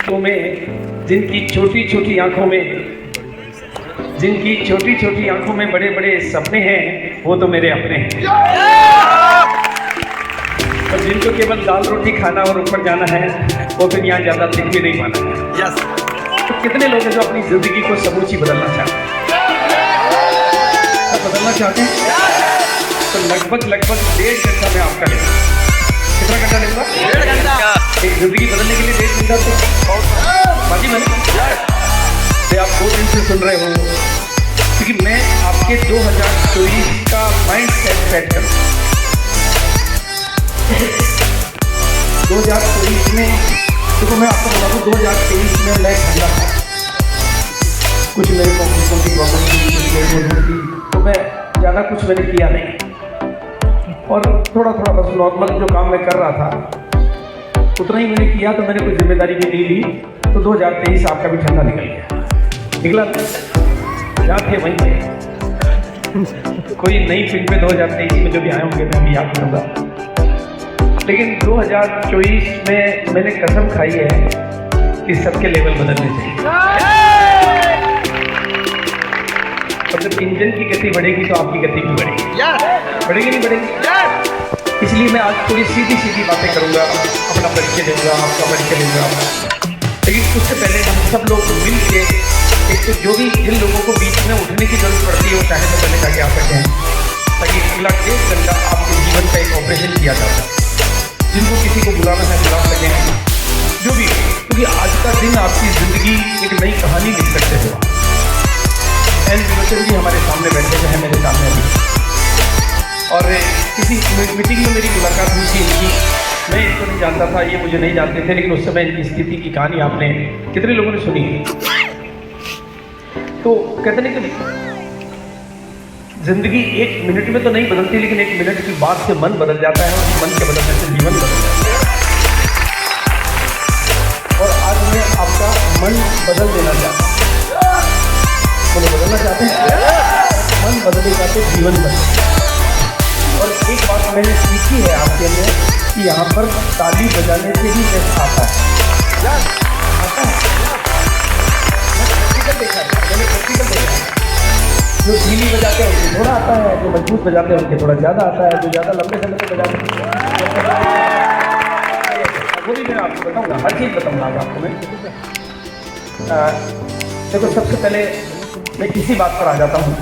तो में जिनकी छोटी छोटी आंखों में बड़े बड़े सपने हैं, वो तो मेरे अपने हैं। और जिनको केवल दाल रोटी खाना और ऊपर जाना है, वो फिर यहाँ ज्यादा दिख भी नहीं पाना है। तो कितने लोग हैं जो अपनी जिंदगी को समूची बदलना चाहते हैं? तो लगभग 1.5 घंटा मैं आपका लेगा। कितना घंटा लेगा? 1.5 घंटा। एक जिंदगी बदलने के लिए 1.5 घंटा तो बाजी मैंने आप 2 दिन से सुन रहे हो, क्योंकि मैं आपके 2024 का माइंड सेट करूँ। 2024 में देखो, मैं आपको बता दूँ, 2023 में मैं ठंडा था, कुछ मेरे को की प्रॉब्लम थी, तो मैं ज़्यादा कुछ मैंने किया नहीं, और थोड़ा बस नॉर्मल जो काम मैं कर रहा था उतना ही मैंने किया। तो मैंने कोई जिम्मेदारी भी नहीं ली, तो 2023 आपका भी ठंडा निकला क्या थे वहीं थे। कोई नई फिल्म में 2023 में जो भी आए होंगे मैं भी याद करूँगा, लेकिन 2024 में मैंने कसम खाई है कि सबके लेवल बदलने चाहिए। और जब इंजन की गति बढ़ेगी तो आपकी गति भी बढ़ेगी। बढ़ेगी नहीं बढ़ेगी? इसलिए मैं आज थोड़ी सीधी बातें करूंगा, अपना परिचय दूंगा, आपका परिचय दूंगा। लेकिन उससे पहले हम सब लोग मिल के एक तो जो भी जिन लोगों को बीच में उठने की जरूरत पड़ती है वो चाहे तो पहले जाके आ सकें, ताकि अगला 1.5 घंटा आपके जीवन का एक ऑपरेशन किया जा सके। जिनको किसी को बुलाना है बुला सकें, जो भी, क्योंकि आज का दिन आपकी ज़िंदगी एक नई कहानी लिख सकते हो। एल विलोचन जी हमारे सामने बैठे हुए हैं, मेरे सामने अभी, और किसी मीटिंग में मेरी मुलाकात हुई थी इनकी। मैं इनको नहीं जानता था, ये मुझे नहीं जानते थे, लेकिन उस समय इनकी स्थिति की कहानी आपने कितने लोगों ने सुनी है? तो कहते नहीं कि जिंदगी 1 मिनट में तो नहीं बदलती, लेकिन 1 मिनट की बात से मन बदल जाता है, और मन के बदलने से जीवन बदल जाता है। और आज मैं आपका मन बदल देना चाहता हूँ। बोलो, बदलना चाहते हैं? मन बदलेगा तो जीवन बदलेगा। और एक बात मैंने सीखी है आपके लिए कि यहाँ पर ताली बजाने से ही पैसा आता है। मैंने प्रैक्टिकल देखा है। जो धीमी बजाते हैं उनके थोड़ा आता है, जो मजबूत बजाते हैं उनके थोड़ा ज़्यादा आता है, जो ज़्यादा लंबे समय तक बजाते हैं वो भी मैं आपको बताऊँगा, हर चीज़ बताऊँगा आपको मैं। देखो, सबसे पहले मैं किसी बात पर आ जाता हूँ।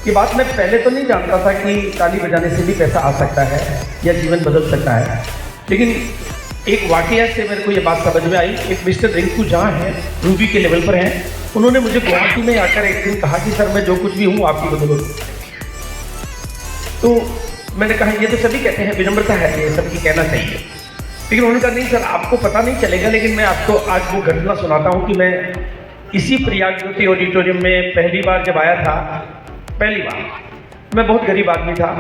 ये बात मैं पहले तो नहीं जानता था कि ताली बजाने से भी पैसा आ सकता है या जीवन बदल सकता है, लेकिन एक वाकया से मेरे को ये बात समझ में आई। एक मिस्टर रिंकू जहाँ हैं, रूबी के लेवल पर हैं, उन्होंने मुझे गुवाहाटी में आकर एक दिन कहा कि सर मैं जो कुछ भी हूँ आपकी बदौलत। तो मैंने कहा ये तो सभी कहते हैं, विनम्रता है, ये सबकी कहना चाहिए। लेकिन उन्होंने कहा नहीं सर, आपको पता नहीं चलेगा, लेकिन मैं आपको आज वो घटना सुनाता हूँ कि मैं इसी प्रयाग ज्योति ऑडिटोरियम में पहली बार जब आया था, पहली बार मैं बहुत गरीब आदमी था,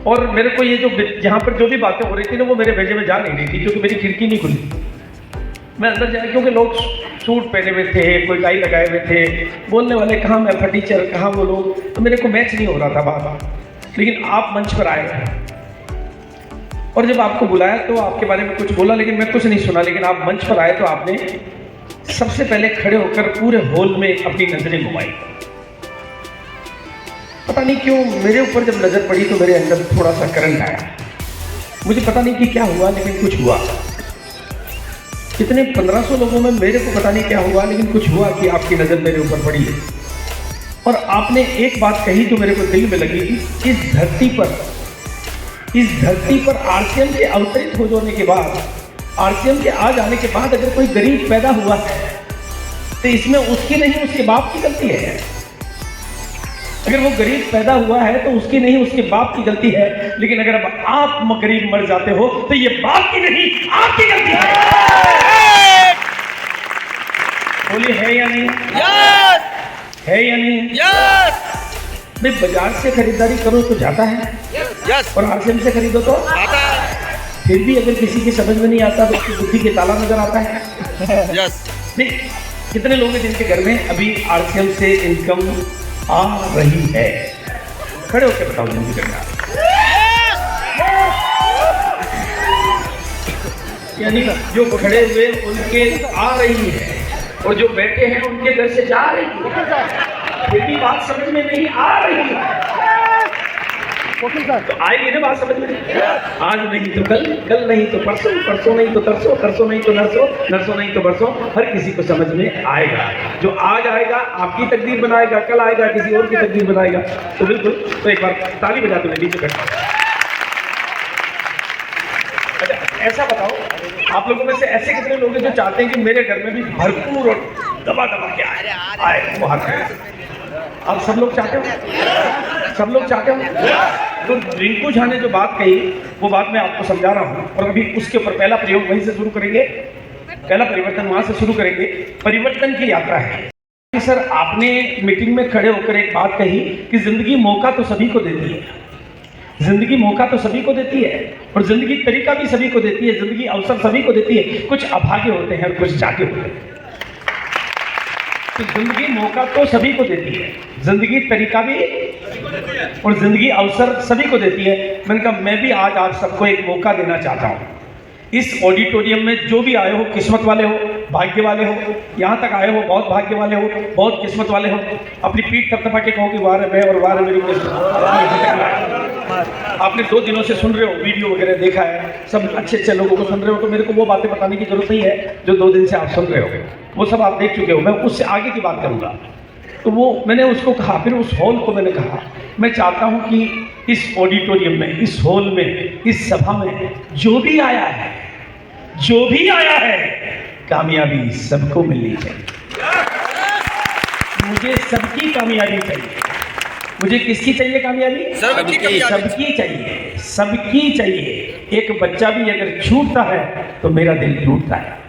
और मेरे को ये जो यहाँ पर जो भी बातें हो रही थी ना, वो मेरे भेजे में जा नहीं रही थी, क्योंकि मेरी खिड़की नहीं खुली। मैं अंदर जाया, क्योंकि लोग सूट पहने हुए थे, कोई टाई लगाए हुए थे, बोलने वाले कहाँ मैं फटीचर, कहाँ वो लोग, तो मेरे को मैच नहीं हो रहा था बात। लेकिन आप मंच पर आए और जब आपको बुलाया तो आपके बारे में कुछ बोला, लेकिन मैं कुछ नहीं सुना। लेकिन आप मंच पर आए तो आपने सबसे पहले खड़े होकर पूरे हॉल में अपनी नजरें घुमाई। पता नहीं क्यों मेरे ऊपर जब नजर पड़ी तो मेरे अंदर थोड़ा सा करंट आया। मुझे पता नहीं कि क्या हुआ, लेकिन कुछ हुआ। कितने 1500 लोगों में मेरे को पता नहीं क्या हुआ, लेकिन कुछ हुआ कि आपकी नजर मेरे ऊपर पड़ी है। और आपने एक बात कही जो मेरे को दिल में लगी कि इस धरती पर आरसीएम के अवतरित हो जाने के बाद, आरसीएम के आ जाने के बाद अगर कोई गरीब पैदा हुआ है तो इसमें उसकी नहीं उसके बाप की गलती है। अगर वो गरीब पैदा हुआ है तो उसकी नहीं उसके बाप की गलती है। लेकिन अगर अब आप गरीब मर जाते हो तो ये बाप की नहीं आपकी गलती है। बोलिए है या नहीं? है या नहीं? भाई बाजार से खरीदारी करो तो जाता है, और आरसीएम से खरीदो तो आता है। फिर भी अगर किसी की समझ में नहीं आता तो उसकी बुद्धि के ताला नजर आता है। नहीं, कितने लोग हैं जिनके घर में अभी आरसीएम से इनकम आ रही है? खड़े होकर बताओ जिनके घर में। यानी जो खड़े हुए उनके आ रही है और जो बैठे हैं उनके घर से जा रही है, फिर भी बात समझ में नहीं आ रही है। तो आएगी ना बात समझ में? आज नहीं तो कल, कल नहीं तो परसों, परसों नहीं तो तरसों, तरसों नहीं तो नरसों, नरसों नहीं तो बरसों, हर किसी को समझ में आएगा। जो आज आएगा आपकी तकदीर बनाएगा, कल आएगा किसी और की तकदीर बनाएगा। तो बिल्कुल, तो एक बार ताली बजा दो नीचे बैठ। अच्छा ऐसा बताओ, आप लोगों में से ऐसे कितने लोग हैं जो चाहते हैं कि मेरे घर में भी भरपूर और दबा दबा के आए वो हाथ में? आप सब लोग चाहते हो? सब लोग चाहते हो? तो रिंकू झा ने जो बात कही वो बात मैं आपको समझा रहा हूँ और अभी उसके ऊपर पहला प्रयोग वहीं से शुरू करेंगे, पहला परिवर्तन वहां से शुरू करेंगे। परिवर्तन की यात्रा है। सर आपने मीटिंग में खड़े होकर एक बात कही कि जिंदगी मौका तो सभी को देती है, जिंदगी मौका तो सभी को देती है और जिंदगी तरीका भी सभी को देती है, जिंदगी अवसर सभी को देती है। कुछ अभागे होते हैं और कुछ जागे होते हैं। तो जिंदगी मौका तो सभी को देती है, जिंदगी तरीका भी और जिंदगी अवसर सभी को देती है। मैंने कहा मैं भी आज आप सबको एक मौका देना चाहता हूँ। इस ऑडिटोरियम में जो भी आए हो, किस्मत वाले हो, भाग्य वाले हो, यहाँ तक आए हो बहुत भाग्य वाले हो, बहुत किस्मत वाले हो। अपनी पीठ थपथपा के कहो कि वाह रे मैं और वाह रे मेरी किस्मत। आपने 2 दिनों से सुन रहे हो, वीडियो वगैरह देखा है, सब अच्छे अच्छे लोगों को सुन रहे हो, तो मेरे को वो बातें बताने की जरूरत नहीं है जो 2 दिन से आप सुन रहे हो, वो सब आप देख चुके हो। मैं उससे आगे की बात करूँगा। तो वो मैंने उसको कहा, फिर उस हॉल को मैंने कहा मैं चाहता हूँ कि इस ऑडिटोरियम में, इस हॉल में, इस सभा में जो भी आया है, जो भी आया है, कामयाबी सबको मिलनी चाहिए। मुझे सबकी कामयाबी चाहिए। मुझे किसकी चाहिए कामयाबी? सबकी चाहिए, सबकी चाहिए। एक बच्चा भी अगर छूटता है तो मेरा दिल टूटता है।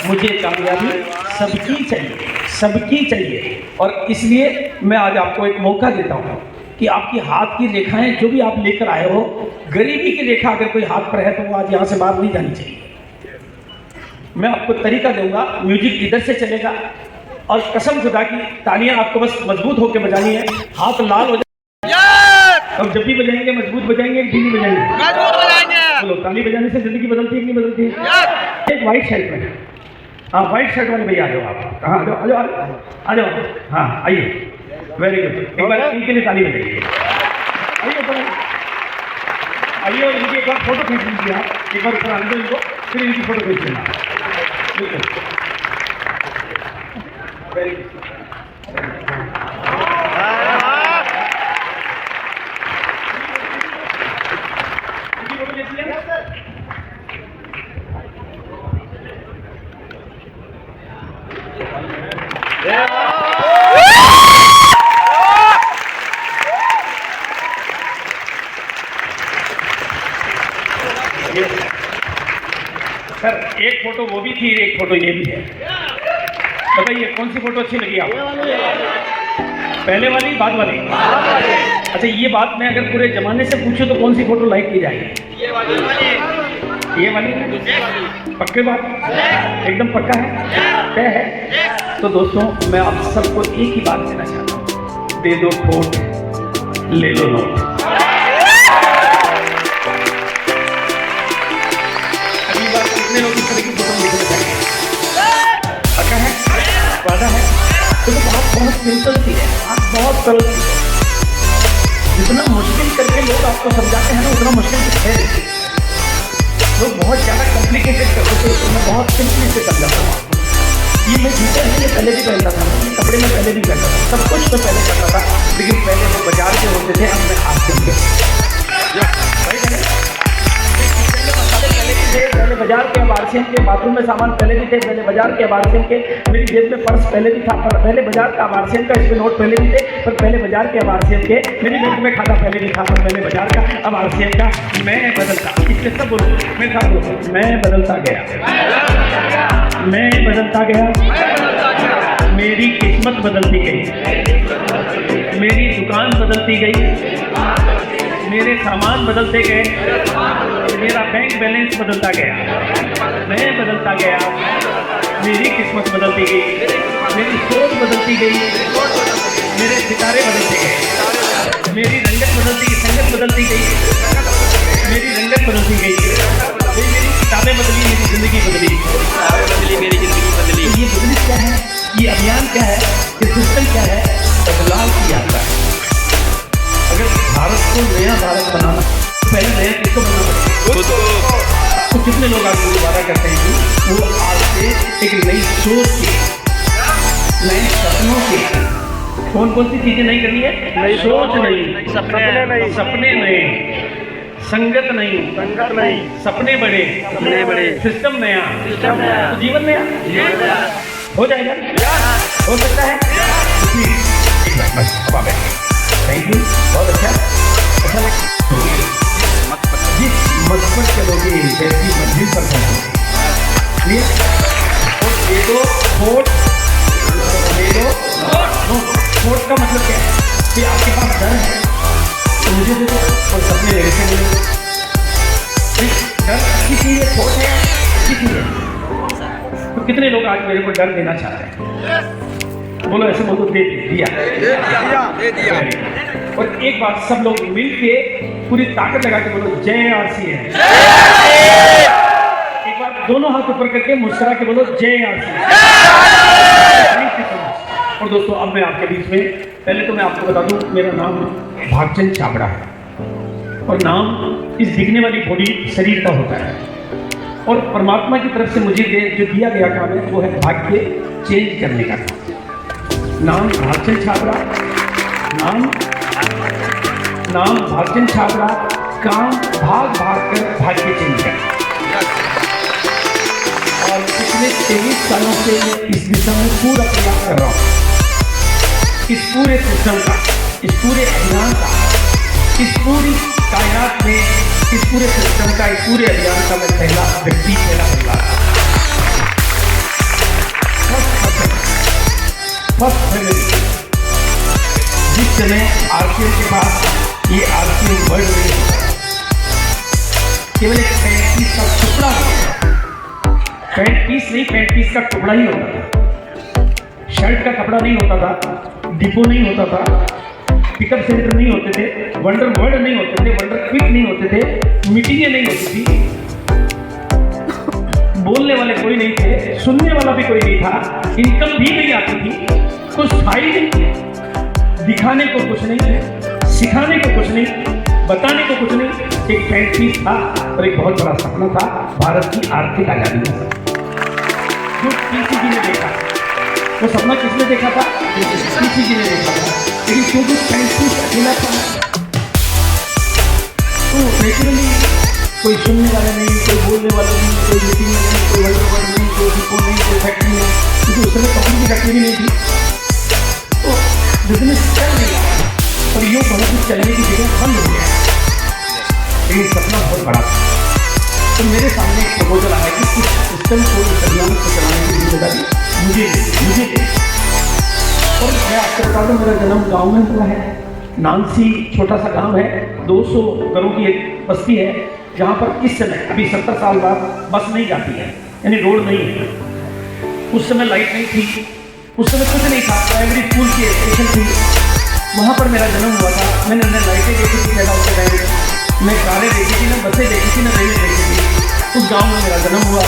मुझे कामयाबी सबकी चाहिए, सबकी चाहिए। और इसलिए मैं आज आपको एक मौका देता हूँ कि आपकी हाथ की रेखाएं जो भी आप लेकर आए हो, गरीबी की रेखा अगर कोई हाथ पर है तो वो आज यहाँ से बाहर नहीं जानी चाहिए। मैं आपको तरीका दूंगा, म्यूजिक इधर से चलेगा और कसम खुदा की तालियां आपको बस मजबूत होकर बजानी है। हाथ लाल हो जाए और जब भी बजाएंगे मजबूत बजाएंगे, ढीली बजाएंगे, मजबूत बजाएंगे। बोलो ताली बजाने से जिंदगी बदलती है कि नहीं बदलती है? एक व्हाइट शर्ट में, हाँ व्हाइट शर्ट वाले भैया आ जाओ आप। हाँ आ जाओ आ जाओ, हाँ आइए, वेरी गुड। एक बार इनके लिए ताली बजाइए। आइए आइए और इनकी एक बार फोटो खींच लीजिए आप। एक बार ऊपर आने दो इनको, फिर इनकी फोटो खींच लेना। बिल्कुल वेरी गुड। सर एक फोटो वो भी थी, एक फोटो ये भी है। बताइए कौन सी फोटो अच्छी लगी आपको? पहले वाली, बाद वाली? अच्छा ये बात मैं अगर पूरे जमाने से पूछूं तो कौन सी फोटो लाइक की जाएगी? ये वाली। पक्के बात? एकदम पक्का है, तय है। तो दोस्तों मैं आप सबको एक ही बात देना चाहता हूँ, दे दो खोट, ले लो नोट। कितने लोग इस तरह की फोटो देखना चाहिए? पक्का है? वादा है? तो बहुत सिंपल सी है, आप बहुत सरल सी है। जितना मुश्किल करके लोग आपको समझाते हैं ना, उतना मुश्किल कुछ है नहीं। लोग बहुत ज़्यादा कॉम्प्लिकेटेड करते थे, तो मैं बहुत सिंपली से समझाता हूँ। ये मैं जूते इसलिए पहले भी पहनता था, ये कपड़े में पहले भी पहनता था, सब कुछ मैं पहले करता था, लेकिन पहले वो बाजार के होते थे, अब मैं हाथ पहले बाजार के, अब आरसीएम के। बाथरूम में सामान पहले भी थे, पहले बाजार के, अब आरसीएम के। मेरी जेब में पर्स पहले भी था, पहले बाजार का, अब आरसीएम का। इसमें नोट पहले भी थे, पर पहले बाजार के, अब आरसीएम के। मेरी बैंक में खाता पहले भी था, पर पहले बाजार का, अब आरसीएम का। मैं बदलता, इससे सब बोलो, मैं सब बोलो, मैं बदलता गया, मैं बदलता गया। मेरी किस्मत बदलती गई, मेरी दुकान बदलती गई, मेरे सामान बदलते गए, मेरा बैंक बैलेंस बदलता गया, मैं बदलता गया, मेरी किस्मत बदलती गई, मेरी सोच बदलती गई, मेरे सितारे बदलते गए, मेरी रंगत बदलती, संगत बदलती गई, मेरी रंगत बदलती गई, मेरी किताबें बदली, मेरी जिंदगी बदली, मेरी जिंदगी बदली। तो ये बिजनेस क्या है, ये अभियान क्या है, ये सिस्टम क्या है? बदलाव की यात्रा है। अगर भारत को नया भारत बनाना, तो पहले नया किसको बनना पड़ेगा? तो कितने लोग आज मुझे वादा करते हैं कि वो आज से एक नई सोच के, नए सपनों के, कौन कौन सी चीजें नहीं करनी है? नई सोच नहीं, सपने नए, संगत नहीं, सपने बड़े, सिस्टम नया, तो जीवन नया हो जाएगा, हो सकता है। थैंक यू, बहुत अच्छा लगा। जिस मकसद चलोगे वैसी मंजिल पर पहुंचोगे। और दे दो वोट, वोट का मतलब क्या है कि आपके पास डर है तो मुझे दे दो और सपने मेरे से मिले। डर अच्छी चीज है, वोट है अच्छी चीज है। तो कितने लोग आज मेरे को डर देना चाहते हैं? बोलो ऐसे बोलो, दे दिया। और एक बार सब लोग मिल के पूरी ताकत लगा के बोलो, जय आरसी है। एक बार दोनों हाथ ऊपर करके मुस्कुरा के बोलो, जय आरसी। और दोस्तों, अब मैं आपके बीच में, पहले तो मैं आपको बता दूं, मेरा नाम भागचंद छाबड़ा है और नाम इस दिखने वाली बॉडी शरीर का होता है। और परमात्मा की तरफ से मुझे जो दिया गया काम है वो है भाग्य चेंज करने का काम। नाम भागचंद छाबड़ा, नाम भागचंद छाबड़ा, काम भाग कर भाग्य चेंज कर। और पिछले 23 सालों से मैं इस दिशा में पूरा प्रयास कर रहा हूँ। इस पूरे सिस्टम का, इस पूरे अभियान का, इस पूरी कायनात में, इस पूरे सिस्टम का, इस पूरे अभियान का मैं पहला व्यक्ति, पहला परिवार, फर्स्ट फैमिली। जिस समय आरसीएम के पास ये आरसीएम वर्ल्ड नहीं होता, केवल एक पैंट पीस का टुकड़ा होता, पैंट पीस नहीं, पैंट पीस का टुकड़ा ही होता था। शर्ट का कपड़ा नहीं होता था, डिपो नहीं होता था, पिकअप सेंटर नहीं होते थे, वंडर वर्ल्ड नहीं होते थे, वंडर क्विक नहीं होते थे, मीटिंगें नहीं होती थी, बोलने वाले कोई नहीं थे, सुनने वाला भी कोई नहीं था, इनकम भी नहीं आती थी, कुछ था ही नहीं, दिखाने को कुछ नहीं, सिखाने को कुछ नहीं, बताने को कुछ नहीं। एक पैंट पीस था और एक बहुत बड़ा सपना था, भारत की आर्थिक आजादी का, जो किसी जी ने देखा। वो सपना किसने देखा था? किसी जी ने देखा था। लेकिन क्योंकि पैंट पीस अकेला था तो नेचुरली कोई सुनने वाला नहीं, कोई बोलने वाला नहीं, कोई मीटिंग नहीं, कोई वर्ड नहीं, कोई डिपो नहीं, कोई फैक्ट्री नहीं, क्योंकि उस समय कंपनी की फैक्ट्री भी नहीं थी, तो बिजनेस चल नहीं रहा और यूँ बहुत कुछ चलने की जगह बंद हो गया। लेकिन सपना बहुत बड़ा था। तो मेरे सामने एक प्रपोजल आया कि इस सिस्टम को, इस अभियान को चलाने की जिम्मेदारी मुझे और मैं आपको बता दूँ, मेरा जन्म गाँव में हुआ है। नानसी छोटा सा गांव है, 200 घरों की एक बस्ती है, जहाँ पर इस समय अभी 70 साल बाद बस नहीं जाती है, यानी रोड नहीं है। उस समय लाइट नहीं थी, उस समय कुछ नहीं था, प्राइमरी स्कूल की स्टेशन थी, वहाँ पर मेरा जन्म हुआ था। मैंने न लाइटें देखी थी पैदा होते टाइम, मैं कारें देखी थी, न बसें देखी थी, न रेलें देखी थी। उस गाँव में मेरा जन्म हुआ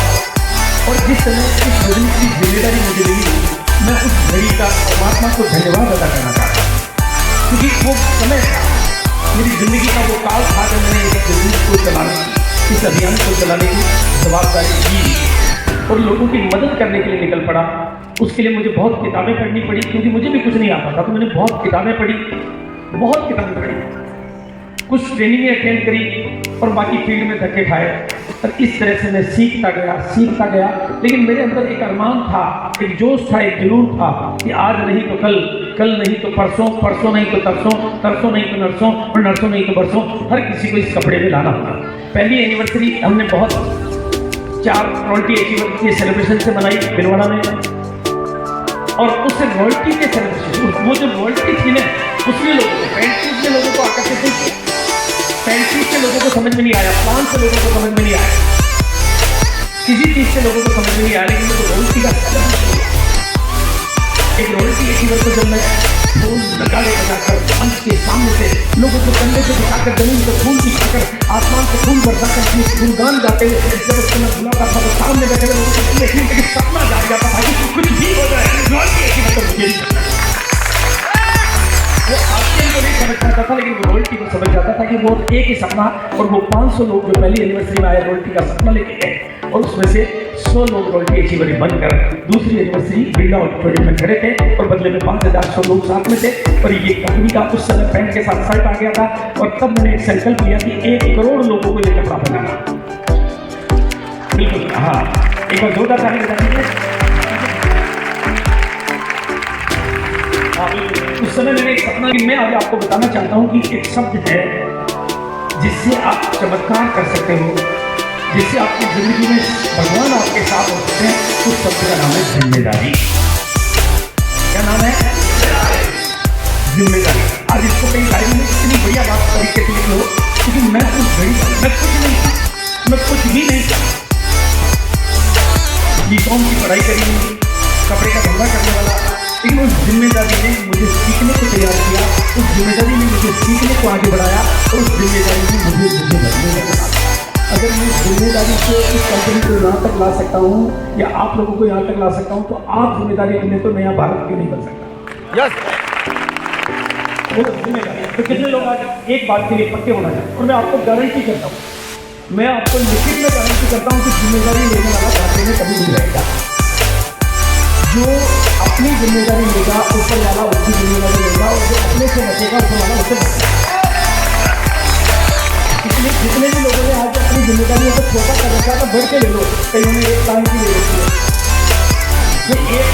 और जिस समय इस बिजनेस की जिम्मेदारी मुझे मिली, मैं उस घड़ी का परमात्मा को धन्यवाद अदा करना चाहता हूँ, क्योंकि वो समय था, मेरी ज़िंदगी का वो काल था जब मैंने इस बिजनेस को चलाने की, इस अभियान को चलाने की जवाबदारी ली और लोगों की मदद करने के लिए निकल पड़ा। उसके लिए मुझे बहुत किताबें पढ़नी पड़ी, क्योंकि मुझे भी कुछ नहीं आता था, तो मैंने बहुत किताबें पढ़ी, कुछ ट्रेनिंगें अटेंड करी और बाकी फील्ड में धक्के खाए और इस तरह से मैं सीखता गया। लेकिन मेरे अंदर एक अरमान था, एक जोश था, एक जुनून था कि आज नहीं तो कल, कल नहीं तो परसों, परसों नहीं तो तरसों, तरसों नहीं तो नरसों और नरसों नहीं तो बरसों, हर किसी को इस कपड़े में लाना होगा। पहली एनिवर्सरी हमने बहुत 4 रॉयल्टी अचीवर के सेलिब्रेशन से बनाई भिलवाड़ा में, और उस रॉयल्टी के सेलिब्रेशन, वो जो रॉयल्टी थी ना, उसमें लोगों को, 35 में लोगों को आकर्षित नहीं किया, 35 से लोगों को समझ में नहीं आया, 5 से लोगों को समझ में नहीं आया, किसी चीज़ से लोगों को समझ में नहीं आया, लेकिन मुझे रॉयल्टी का एक रॉयल्टी अचीवर को जब मैं फूल नगाड़े बजाकर मंच के सामने से लोगों को कंधे से दिखाकर, जमीन पर फूल दिखाकर, आसमान से फूल बरसाकर अपनी गुणगान गाते हुए जब उसको मैं बुलाता था तो सामने बैठे हुए वो एक ही सपना, और वो 500 लोग जो पहली एनिवर्सरी में आए रॉयल्टी का सपना लेके गए, और उसमें से 100 लोग रॉयल्टी अचीवर बनकर दूसरी एनिवर्सरी बिरला ऑडिटोरियम में खड़े थे, और बदले में 5,100 लोग साथ में थे। और ये कंपनी का उस समय पैंट के साथ शर्ट आ गया था, और तब मैंने एक संकल्प लिया कि 1 करोड़ लोगों को ये कपड़ा पहनाना। बिल्कुल, हाँ, एक बार जोरदार ताली बजा दीजिए। उस समय मैंने एक सपना, मैं आज आपको बताना चाहता हूं कि एक शब्द है जिससे आप चमत्कार कर सकते हो, जिससे आपकी जिंदगी में भगवान आपके साथ हो सकते हैं। उस शब्द का नाम है जिम्मेदारी। क्या नाम है? जिम्मेदारी। आज इसको कई गाड़ियों में इतनी बढ़िया बात तरीके से लिख लो, क्योंकि मैं कुछ भी नहीं, बीकॉम की पढ़ाई करी हुई, कपड़े का धंधा करने वाला, लेकिन उस जिम्मेदारी ने मुझे सीखने को तैयार किया, उस जिम्मेदारी ने मुझे सीखने को आगे बढ़ाया, और उस जिम्मेदारी ने मुझे बनने का बना। अगर मैं जिम्मेदारी से इस कंपनी को यहाँ तक ला सकता हूँ, या आप लोगों को यहाँ तक ला सकता हूँ, तो आप जिम्मेदारी लेने तो नया भारत क्यों नहीं बन सकता? यस, वो जिम्मेदारी। तो कितने लोग आज एक बात के लिए पक्के होना चाहिए? और मैं आपको गारंटी करता हूँ, मैं आपको लिखित में गारंटी करता हूँ कि जिम्मेदारी लेने वाला भारत में कभी नहीं रहेगा। जो अपनी जिम्मेदारी लेगा, ऊपर वाला उसकी जिम्मेदारी लेगा, और जो अपने से बचेगा, ऊपर वाला उससे बचेगा। इसलिए जितने भी लोगों ने आज अपनी जिम्मेदारियों को छोटा कर रखा था, बढ़ के ले लो, कईयों ने एक काम की ले रखी है। तो एक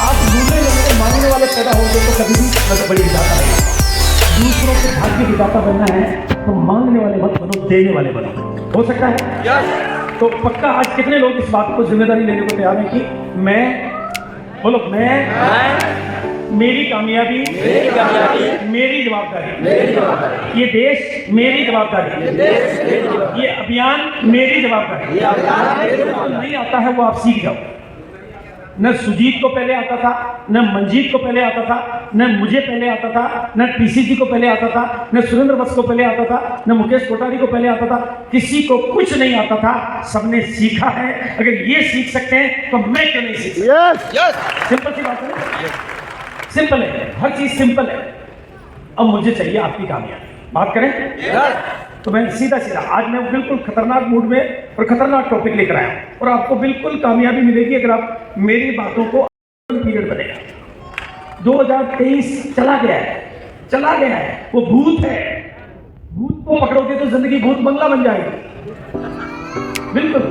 आप दूसरे लोगों को मांगने वाले पैदा होंगे तो कभी भी बड़ी विधाता रहेगी। दूसरों के भाग्य विधाता बनना है तो मांगने वाले मत बनो, देने वाले बनो। हो सकता है? तो पक्का आज कितने लोग इस बात को जिम्मेदारी लेने को तैयार हैं कि मैं, बोलो, मैं मेरी कामयाबी मेरी जवाबदारी, ये देश मेरी जवाबदारी, ये अभियान मेरी जवाबदारी। जो नहीं आता है वो आप सीख जाओ। न सुजीत को पहले आता था, न मंजीत को पहले आता था, न मुझे पहले आता था, न टीसीजी को पहले आता था, न सुरेंद्र वत्स को पहले आता था, न मुकेश कोठारी को पहले आता था। किसी को कुछ नहीं आता था, सबने सीखा है। अगर ये सीख सकते हैं तो मैं क्यों नहीं सीख सकता? सिंपल सी बात है, सिंपल है, हर चीज सिंपल है। अब मुझे चाहिए आपकी कामयाबी। बात करें तो मैं सीधा आज मैं बिल्कुल खतरनाक मूड में और खतरनाक टॉपिक लेकर आया हूं, और आपको बिल्कुल कामयाबी मिलेगी अगर आप मेरी बातों को पीरियड बनेगा। 2023 चला गया है, वो भूत है। भूत को पकड़ोगे तो जिंदगी भूत बंगला बन जाएगी। बिल्कुल,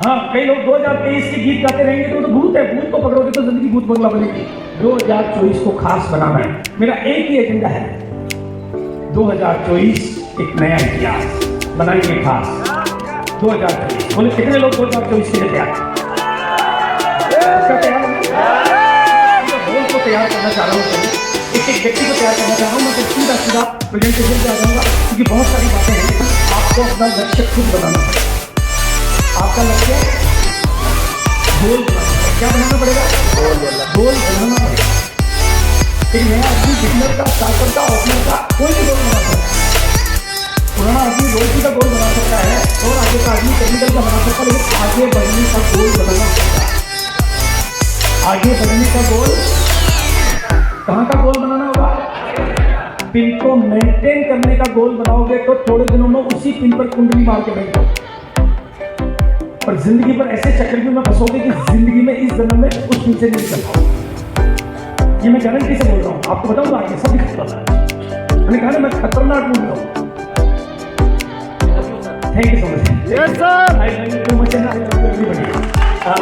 हाँ, कई लोग 2023 के गीत गाते रहेंगे तो भूत है, भूत को पकड़ोगे तो जिंदगी भूत बंगला बनेगी। 2024 को खास बनाना है, मेरा एक ही एजेंडा है। 2024 एक नया इतिहास बनाएंगे खास। 2024, बोले कितने लोग 2024 के लिए तैयार हैं? को तैयार करना चाह रहा हूँ, एक व्यक्ति को तैयार करना चाह रहा हूँ। मैं सीधा प्रेजेंटेशन पे आ जाऊँगा, क्योंकि बहुत सारी बातें हैं। आपको अपना लक्ष्य खुद बनाना पड़ेगा। आपका लक्ष्य गोल बनाना पड़ेगा। क्या बनाना पड़ेगा? गोल बनाना पड़ेगा। एक नया आदमी बिगनर का, स्टार्टर का, ओपनर का कोई भी गोल बना सकता है। पुराना आदमी रोटी का गोल बना सकता है, और आगे का आदमी टेक्निकल का बना सकता है, लेकिन आगे बढ़ने का गोल बनाना पड़ेगा। आगे बढ़ने का गोल, कहाँ का गोल बनाना होगा? पिन को मेंटेन करने का गोल बनाओगे तो थोड़े दिनों में उसी पिन पर कुंडली मार के बैठो, और जिंदगी पर ऐसे चक्रव्यूह में फंसोगे कि जिंदगी में इस जन्म में उस पिन से नहीं निकल पाओगे। ये मैं गारंटी से बोल रहा हूँ, आपको बताऊंगा आगे सब दिखता है। मैंने कहा ना, मैं खतरनाक मूड में हूँ। Thank you so much. Yes sir, I love you so much and I love everybody.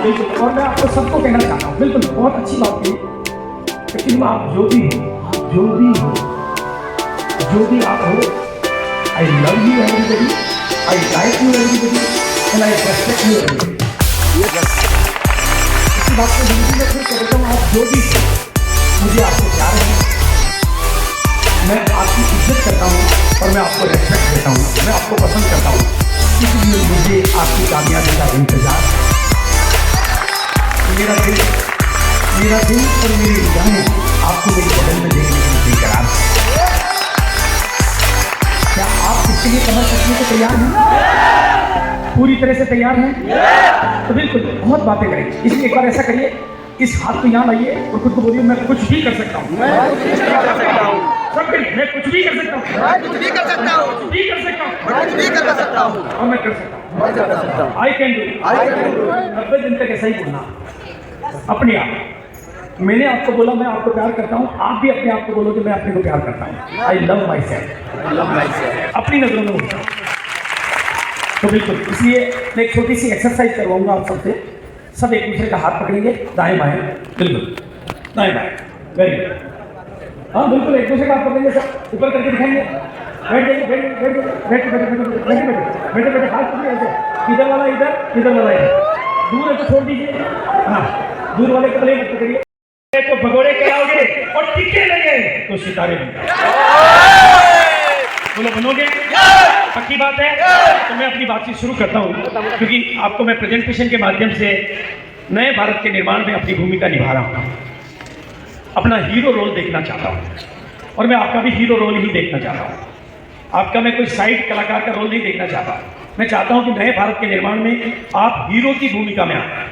बिल्कुल, और मैं आपको सबको कहना चाहता हूँ, बिल्कुल बहुत अच्छी बात है, लेकिन आप जो भी आप हो, I love you everybody, I like you everybody and I respect you everybody. इसी बात को जिंदगी में फिर कहता हूँ, आप जो भी हो, मुझे आपसे प्यार है, मैं आपकी इज्जत करता हूँ, और मैं आपको रेस्पेक्ट देता हूँ, मैं आपको पसंद करता हूँ, इसलिए मुझे आपकी कामयाबी का इंतजार है। मेरा दिल और मेरी निगाहें आपको मेरी बदल में देखने के लिए बेकरार है। क्या आप इसके लिए कमर कसने को तैयार हैं? पूरी तरह से तैयार हैं? तो बिल्कुल, बहुत बातें करेंगे, इसलिए एक बार ऐसा करिए, इस हाथ को यहाँ लाइए और खुद को बोलिए, मैं कुछ भी कर सकता हूँ। सबके लिए मैं कुछ भी कर सकता हूँ, कुछ भी कर सकता हूँ, कुछ भी कर सकता हूँ, कुछ भी कर सकता हूँ, और मैं कर सकता हूँ। I can do. 90 दिन तक ऐसा ही बोलना अपने आप। मैंने आपको बोला मैं आपको प्यार करता हूँ, आप भी अपने आप को बोलो कि मैं अपने को प्यार करता हूँ। आई लव माई सेल्फ, अपनी नजरों में बोलता हूँ। तो बिल्कुल इसलिए मैं एक छोटी सी एक्सरसाइज करवाऊंगा आप सबसे। सब एक दूसरे का हाथ पकड़ेंगे, दाएं बाएं, बिल्कुल दाएं बाएं, वेरी गुड। हाँ बिल्कुल एक दूसरे का हाथ पकड़ेंगे, सब ऊपर करके दिखाएंगे। बैठ जाइए, बैठ बैठ बैठ बैठ बैठ बैठ हाथ पकड़िए ऐसे, इधर वाला इधर, इधर वाला इधर। दूर है तो छोड़ दीजिए, हाँ दूर वाले कपड़े मत पकड़िए। तो भगोड़े कराओगे और टिके लगे तो सितारे बन बोलो बनोगे, पक्की बात है। तो मैं अपनी बातचीत शुरू करता हूँ, क्योंकि आपको मैं प्रेजेंटेशन के माध्यम से नए भारत के निर्माण में अपनी भूमिका निभा रहा हूँ, अपना हीरो रोल देखना चाहता हूँ, और मैं आपका भी हीरो रोल ही देखना चाहता हूँ। आपका मैं कोई साइड कलाकार का रोल नहीं देखना चाहता। मैं चाहता हूँ कि नए भारत के निर्माण में आप हीरो की भूमिका में आए।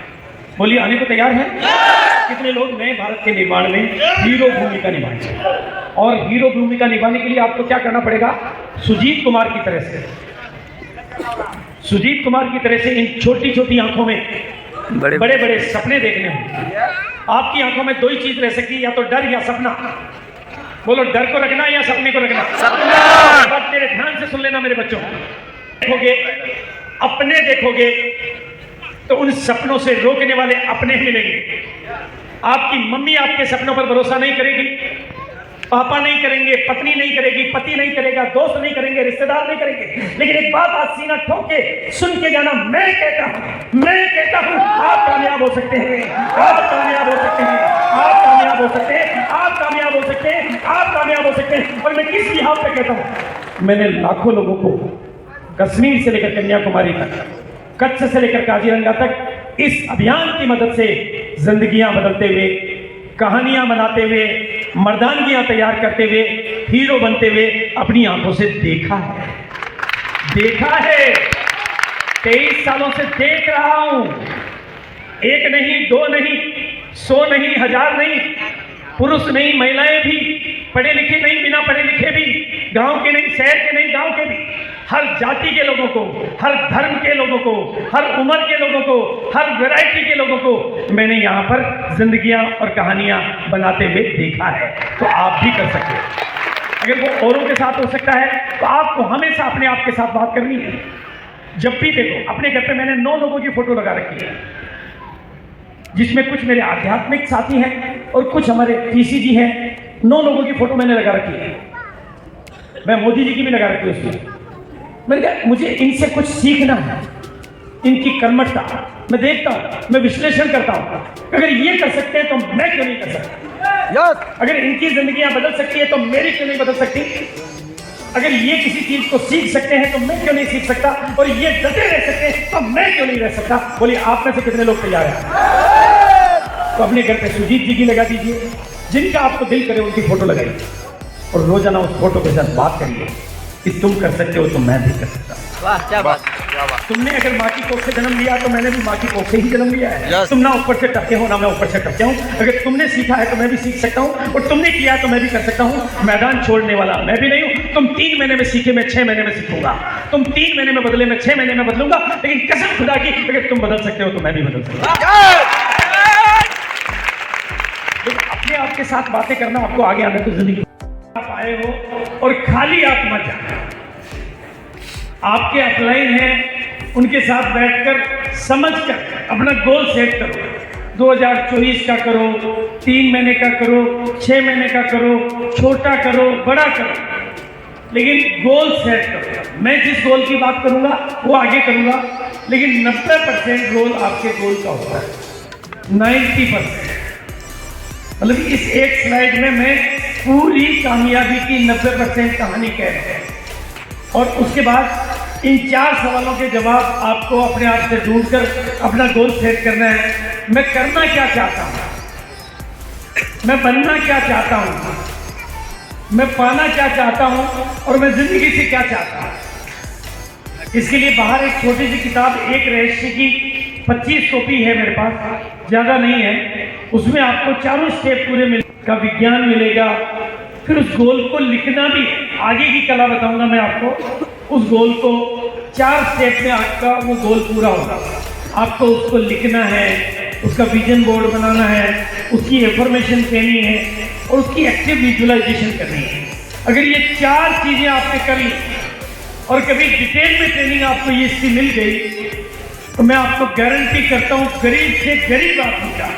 बोलिए आने को तैयार हैं? कितने लोग नए भारत के निर्माण में हीरो भूमिका निभाएंगे? और हीरो भूमिका निभाने के लिए आपको क्या करना पड़ेगा? सुजीत कुमार की तरह से, सुजीत कुमार की तरह से इन छोटी छोटी आंखों में बड़े बड़े सपने देखने होंगे। आपकी आंखों में दो ही चीज रह सकती है, या तो डर या सपना। बोलो डर को रखना या सपने को रखना? सपना। अब मेरे ध्यान से सुन लेना मेरे बच्चों, देखोगे अपने देखोगे तो उन सपनों से रोकने वाले अपने मिलेंगे। आपकी मम्मी आपके सपनों पर भरोसा नहीं करेगी, पापा नहीं करेंगे, पत्नी नहीं करेगी, पति नहीं करेगा, दोस्त नहीं करेंगे, रिश्तेदार नहीं करेंगे। लेकिन एक बात आज सीना ठोक के सुन के जाना, मैं कहता हूं आप कामयाब हो सकते हैं, आप कामयाब हो सकते हैं, आप कामयाब हो सकते हैं, आप कामयाब हो सकते हैं, आप कामयाब हो सकते हैं। और मैं किस लिहाज पे कहता हूं, मैंने लाखों लोगों को कश्मीर से लेकर कन्याकुमारी तक, कच्छ से लेकर काजीरंगा तक इस अभियान की मदद से जिंदगियां बदलते हुए, कहानियां बनाते हुए, मर्दानगियां तैयार करते हुए, हीरो बनते हुए अपनी आंखों से देखा है। 23 सालों से देख रहा हूं, एक नहीं, दो नहीं, 100 नहीं, 1000 नहीं, पुरुष नहीं, महिलाएं भी, पढ़े लिखे नहीं, बिना पढ़े लिखे भी, गांव के नहीं, शहर के नहीं, गांव के भी, हर जाति के लोगों को, हर धर्म के लोगों को, हर उम्र के लोगों को, हर वैरायटी के लोगों को मैंने यहाँ पर जिंदगियां और कहानियां बनाते हुए देखा है। तो आप भी कर सकते हैं। अगर वो औरों के साथ हो सकता है तो आपको हमेशा अपने आप के साथ बात करनी है। जब भी देखो, अपने घर पे मैंने 9 लोगों की फोटो लगा रखी है, जिसमें कुछ मेरे आध्यात्मिक साथी हैं और कुछ हमारे टीसी जी हैं। 9 लोगों की फोटो मैंने लगा रखी है। मैं मोदी जी की भी लगा रखी है उसमें। मैंने कहा मुझे इनसे कुछ सीखना है, इनकी कर्मठता मैं देखता हूं, मैं विश्लेषण करता हूं। अगर ये कर सकते हैं तो मैं क्यों नहीं कर सकता? अगर इनकी जिंदगियां बदल सकती है तो मेरी क्यों नहीं बदल सकती? अगर ये किसी चीज को सीख सकते हैं तो मैं क्यों नहीं सीख सकता? और ये डटे रह सकते हैं तो मैं क्यों नहीं रह सकता? बोलिए आप में से कितने लोग तैयार हैं? तो अपने घर पे सुजीत जी की लगा दीजिए, जिनका आपको दिल करे उनकी फोटो लगाइए, और रोजाना उस फोटो के साथ बात करिए कि तुम कर सकते हो तो मैं भी कर सकता हूँ। वाह क्या बात। तुमने अगर माँ की कोख से जन्म लिया तो मैंने भी माँ की कोख से ही जन्म लिया है। तुम ना ऊपर से टपके हो ना मैं ऊपर से टपके हूँ। अगर तुमने सीखा है तो मैं भी सीख सकता हूँ, और तुमने किया है तो मैं भी कर सकता हूँ। मैदान छोड़ने वाला मैं भी नहीं हूँ। तुम 3 महीने में सीखे, मैं 6 महीने में सीखूंगा। तुम 3 महीने में बदले, मैं 6 महीने में बदलूंगा। लेकिन कसम खुदा की, अगर तुम बदल सकते हो तो मैं भी बदल सकता हूँ। अपने आप के साथ बातें करना आपको आगे आने की जिंदगी आप आए हो, और खाली आप मत जाना। आपके अपलाइन हैं, उनके साथ बैठकर समझकर अपना गोल सेट करो। 2024 का करो, 3 महीने का करो, 6 महीने का करो, छोटा करो, बड़ा करो, लेकिन गोल सेट करो। मैं जिस गोल की बात करूंगा वो आगे करूंगा, लेकिन 90% रोल आपके गोल का होता है। 90% मतलब इस एक स्लाइड में मैं पूरी कामयाबी की 90% कहानी कह रहे हैं, और उसके बाद इन 4 सवालों के जवाब आपको अपने आप से ढूंढकर अपना गोल सेट करना है। मैं करना क्या चाहता हूँ, मैं बनना क्या चाहता हूँ, मैं पाना क्या चाहता हूँ, और मैं जिंदगी से क्या चाहता हूँ। इसके लिए बाहर एक छोटी सी किताब, एक रहस्य की 25 कॉपी है मेरे पास, ज़्यादा नहीं है। उसमें आपको चारों स्टेप पूरे का विज्ञान मिलेगा, फिर उस गोल को लिखना भी है। आगे की कला बताऊंगा मैं आपको। उस गोल को 4 स्टेप में आपका वो गोल पूरा होगा। आपको उसको लिखना है, उसका विजन बोर्ड बनाना है, उसकी इंफॉर्मेशन देनी है और उसकी एक्टिव विजुअलाइजेशन करनी है। अगर ये 4 चीजें आपने कर ली और कभी डिटेल में ट्रेनिंग आपको ये इसकी मिल गई, तो मैं आपको गारंटी करता हूं गरीब से गरीब आदमी का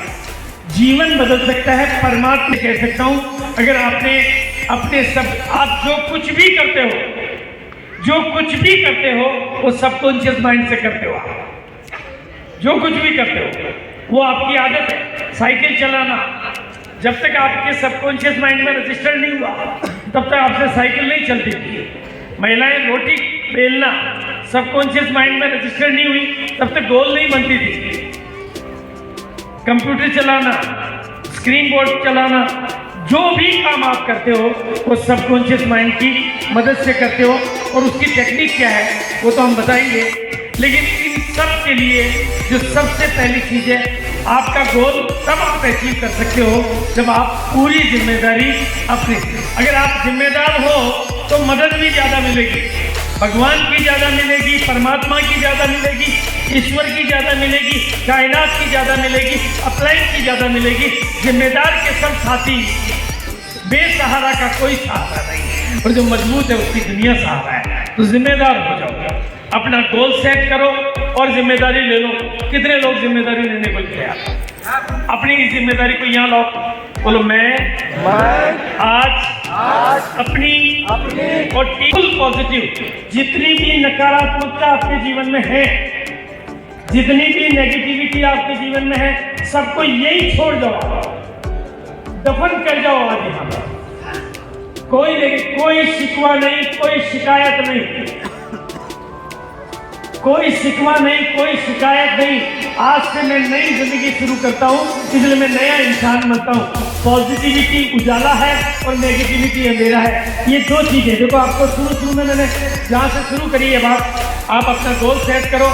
जीवन बदल सकता है। परमात्मा कह सकता हूं, अगर आपने अपने आप जो कुछ भी करते हो वो सबकॉन्शियस माइंड से करते हो। आप जो कुछ भी करते हो वो आपकी आदत है। साइकिल चलाना जब तक आपके सबकॉन्शियस माइंड में रजिस्टर नहीं हुआ तब तक आपसे साइकिल नहीं चलती थी। महिलाएं रोटी बेलना सबकॉन्शियस माइंड में रजिस्टर नहीं हुई तब तक गोल नहीं बनती थी। कंप्यूटर चलाना, स्क्रीन बोर्ड चलाना, जो भी काम आप करते हो वो सबकॉन्शियस माइंड की मदद से करते हो। और उसकी टेक्निक क्या है वो तो हम बताएंगे, लेकिन इन सब के लिए जो सबसे पहली चीज है, आपका गोल तब आप अचीव कर सकते हो जब आप पूरी जिम्मेदारी अपनी। अगर आप जिम्मेदार हो तो मदद भी ज़्यादा मिलेगी, भगवान की ज़्यादा मिलेगी, परमात्मा की ज़्यादा मिलेगी, ईश्वर की ज़्यादा मिलेगी, कायनात की ज़्यादा मिलेगी, अपलाइन की ज़्यादा मिलेगी। जिम्मेदार के सब साथी, बेसहारा का कोई सहारा नहीं, और जो मजबूत है उसकी दुनिया सहारा है। तो जिम्मेदार हो जाओ, अपना गोल सेट करो और जिम्मेदारी ले लो। कितने लोग जिम्मेदारी लेने को तैयार? अपनी जिम्मेदारी को यहाँ लाओ, बोलो मैं आज अपनी और फुल पॉजिटिव, जितनी भी नकारात्मकता आपके जीवन में है, जितनी भी नेगेटिविटी आपके जीवन में है, सबको यही छोड़ जाओ, दफन कर जाओ आज यहाँ पर। कोई शिकवा नहीं, कोई शिकायत नहीं, कोई शिकवा नहीं, कोई शिकायत नहीं। आज से मैं नई जिंदगी शुरू करता हूँ, इसलिए मैं नया इंसान बनता हूँ। पॉजिटिविटी उजाला है और नेगेटिविटी अंधेरा है। ये 2 चीजें देखो। आपको शुरू में मैंने जहाँ से शुरू करी है बात, आप अपना गोल सेट करो,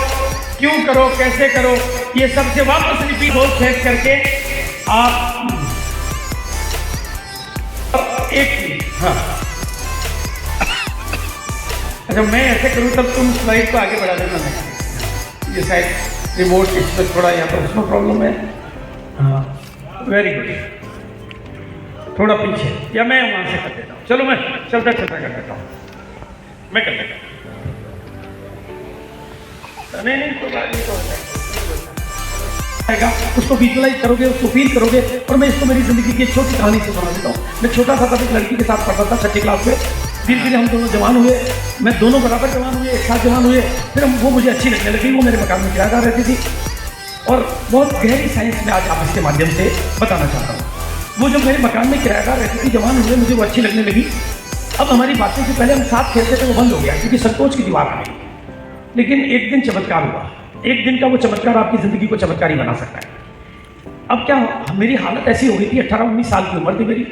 क्यों करो, कैसे करो, ये सबसे वापस रिपीट। गोल सेट करके आप अच्छा मैं ऐसे करूँ तब तुम स्लाइड को आगे बढ़ा देना। मैं ये शायद रिमोट इसमें थोड़ा यहाँ पर उसमें प्रॉब्लम है। हाँ वेरी गुड, थोड़ा पीछे, या मैं वहाँ से कर देता हूँ। चलो मैं चलता कर देता हूँ, मैं कर देता हूँ। नहीं तो आएगा, उसको विजुअलाइज करोगे, उसको फील करोगे। और मैं इसको मेरी जिंदगी की एक छोटी कहानी से सुना देता हूँ। मैं छोटा सा एक लड़की के साथ पढ़ता था 6ठी क्लास में। धीरे धीरे हम दोनों जवान हुए, मैं दोनों बराबर जवान हुए, एक साथ जवान हुए। फिर वो मुझे अच्छी लगने लगी, वो मेरे मकान में किराएदार रहती थी। और बहुत गहरी साइंस में आज आप इसके माध्यम से बताना चाहता हूँ। वो जब मेरे मकान में किराएदार रहती थी, जवान हुए, मुझे वो अच्छी लगने लगी। अब हमारी बातें से पहले हम साथ खेलते थे, वो बंद हो गया क्योंकि संकोच की दीवार आ गई। लेकिन एक दिन चमत्कार हुआ। एक दिन का वो चमत्कार आपकी जिंदगी को चमत्कारी बना सकता है। अब क्या, मेरी हालत ऐसी हो गई थी, 18-19 साल की उम्र थी मेरी,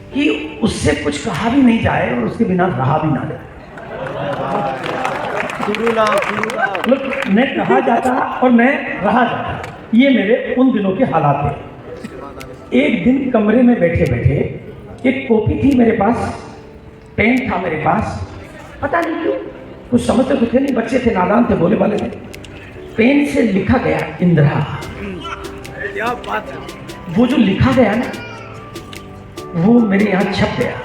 कि उससे कुछ कहा भी नहीं जाए और उसके बिना रहा भी ना जाए। मैं कहा जाता और मैं रहा जाता, ये मेरे उन दिनों के हालात थे। एक दिन कमरे में बैठे बैठे, एक कॉपी थी मेरे पास, पेन था मेरे पास, पता नहीं क्यों, कुछ समझते तो थे नहीं, बच्चे थे, नादान थे, भोले वाले थे। पेन से लिखा गया इंदिरा। वो जो लिखा गया ना, वो मेरे यहाँ छप गया।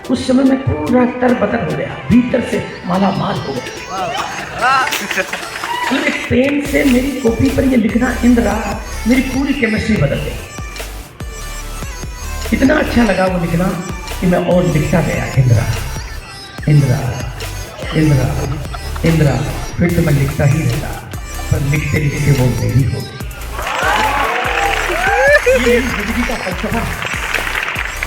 उस समय मैं पूरा तरबतर हो गया, भीतर से माला माल हो गया। एक पेन से मेरी कॉपी पर ये लिखना इंदिरा, मेरी पूरी केमिस्ट्री बदल गई। इतना अच्छा लगा वो लिखना कि मैं और लिखता गया, इंदिरा इंदिरा इंदिरा इंदिरा। फिर तो मैं लिखता ही रहता, पर लिखते लिखते वो मेरी हो गई। ये जिंदगी का फलसफा।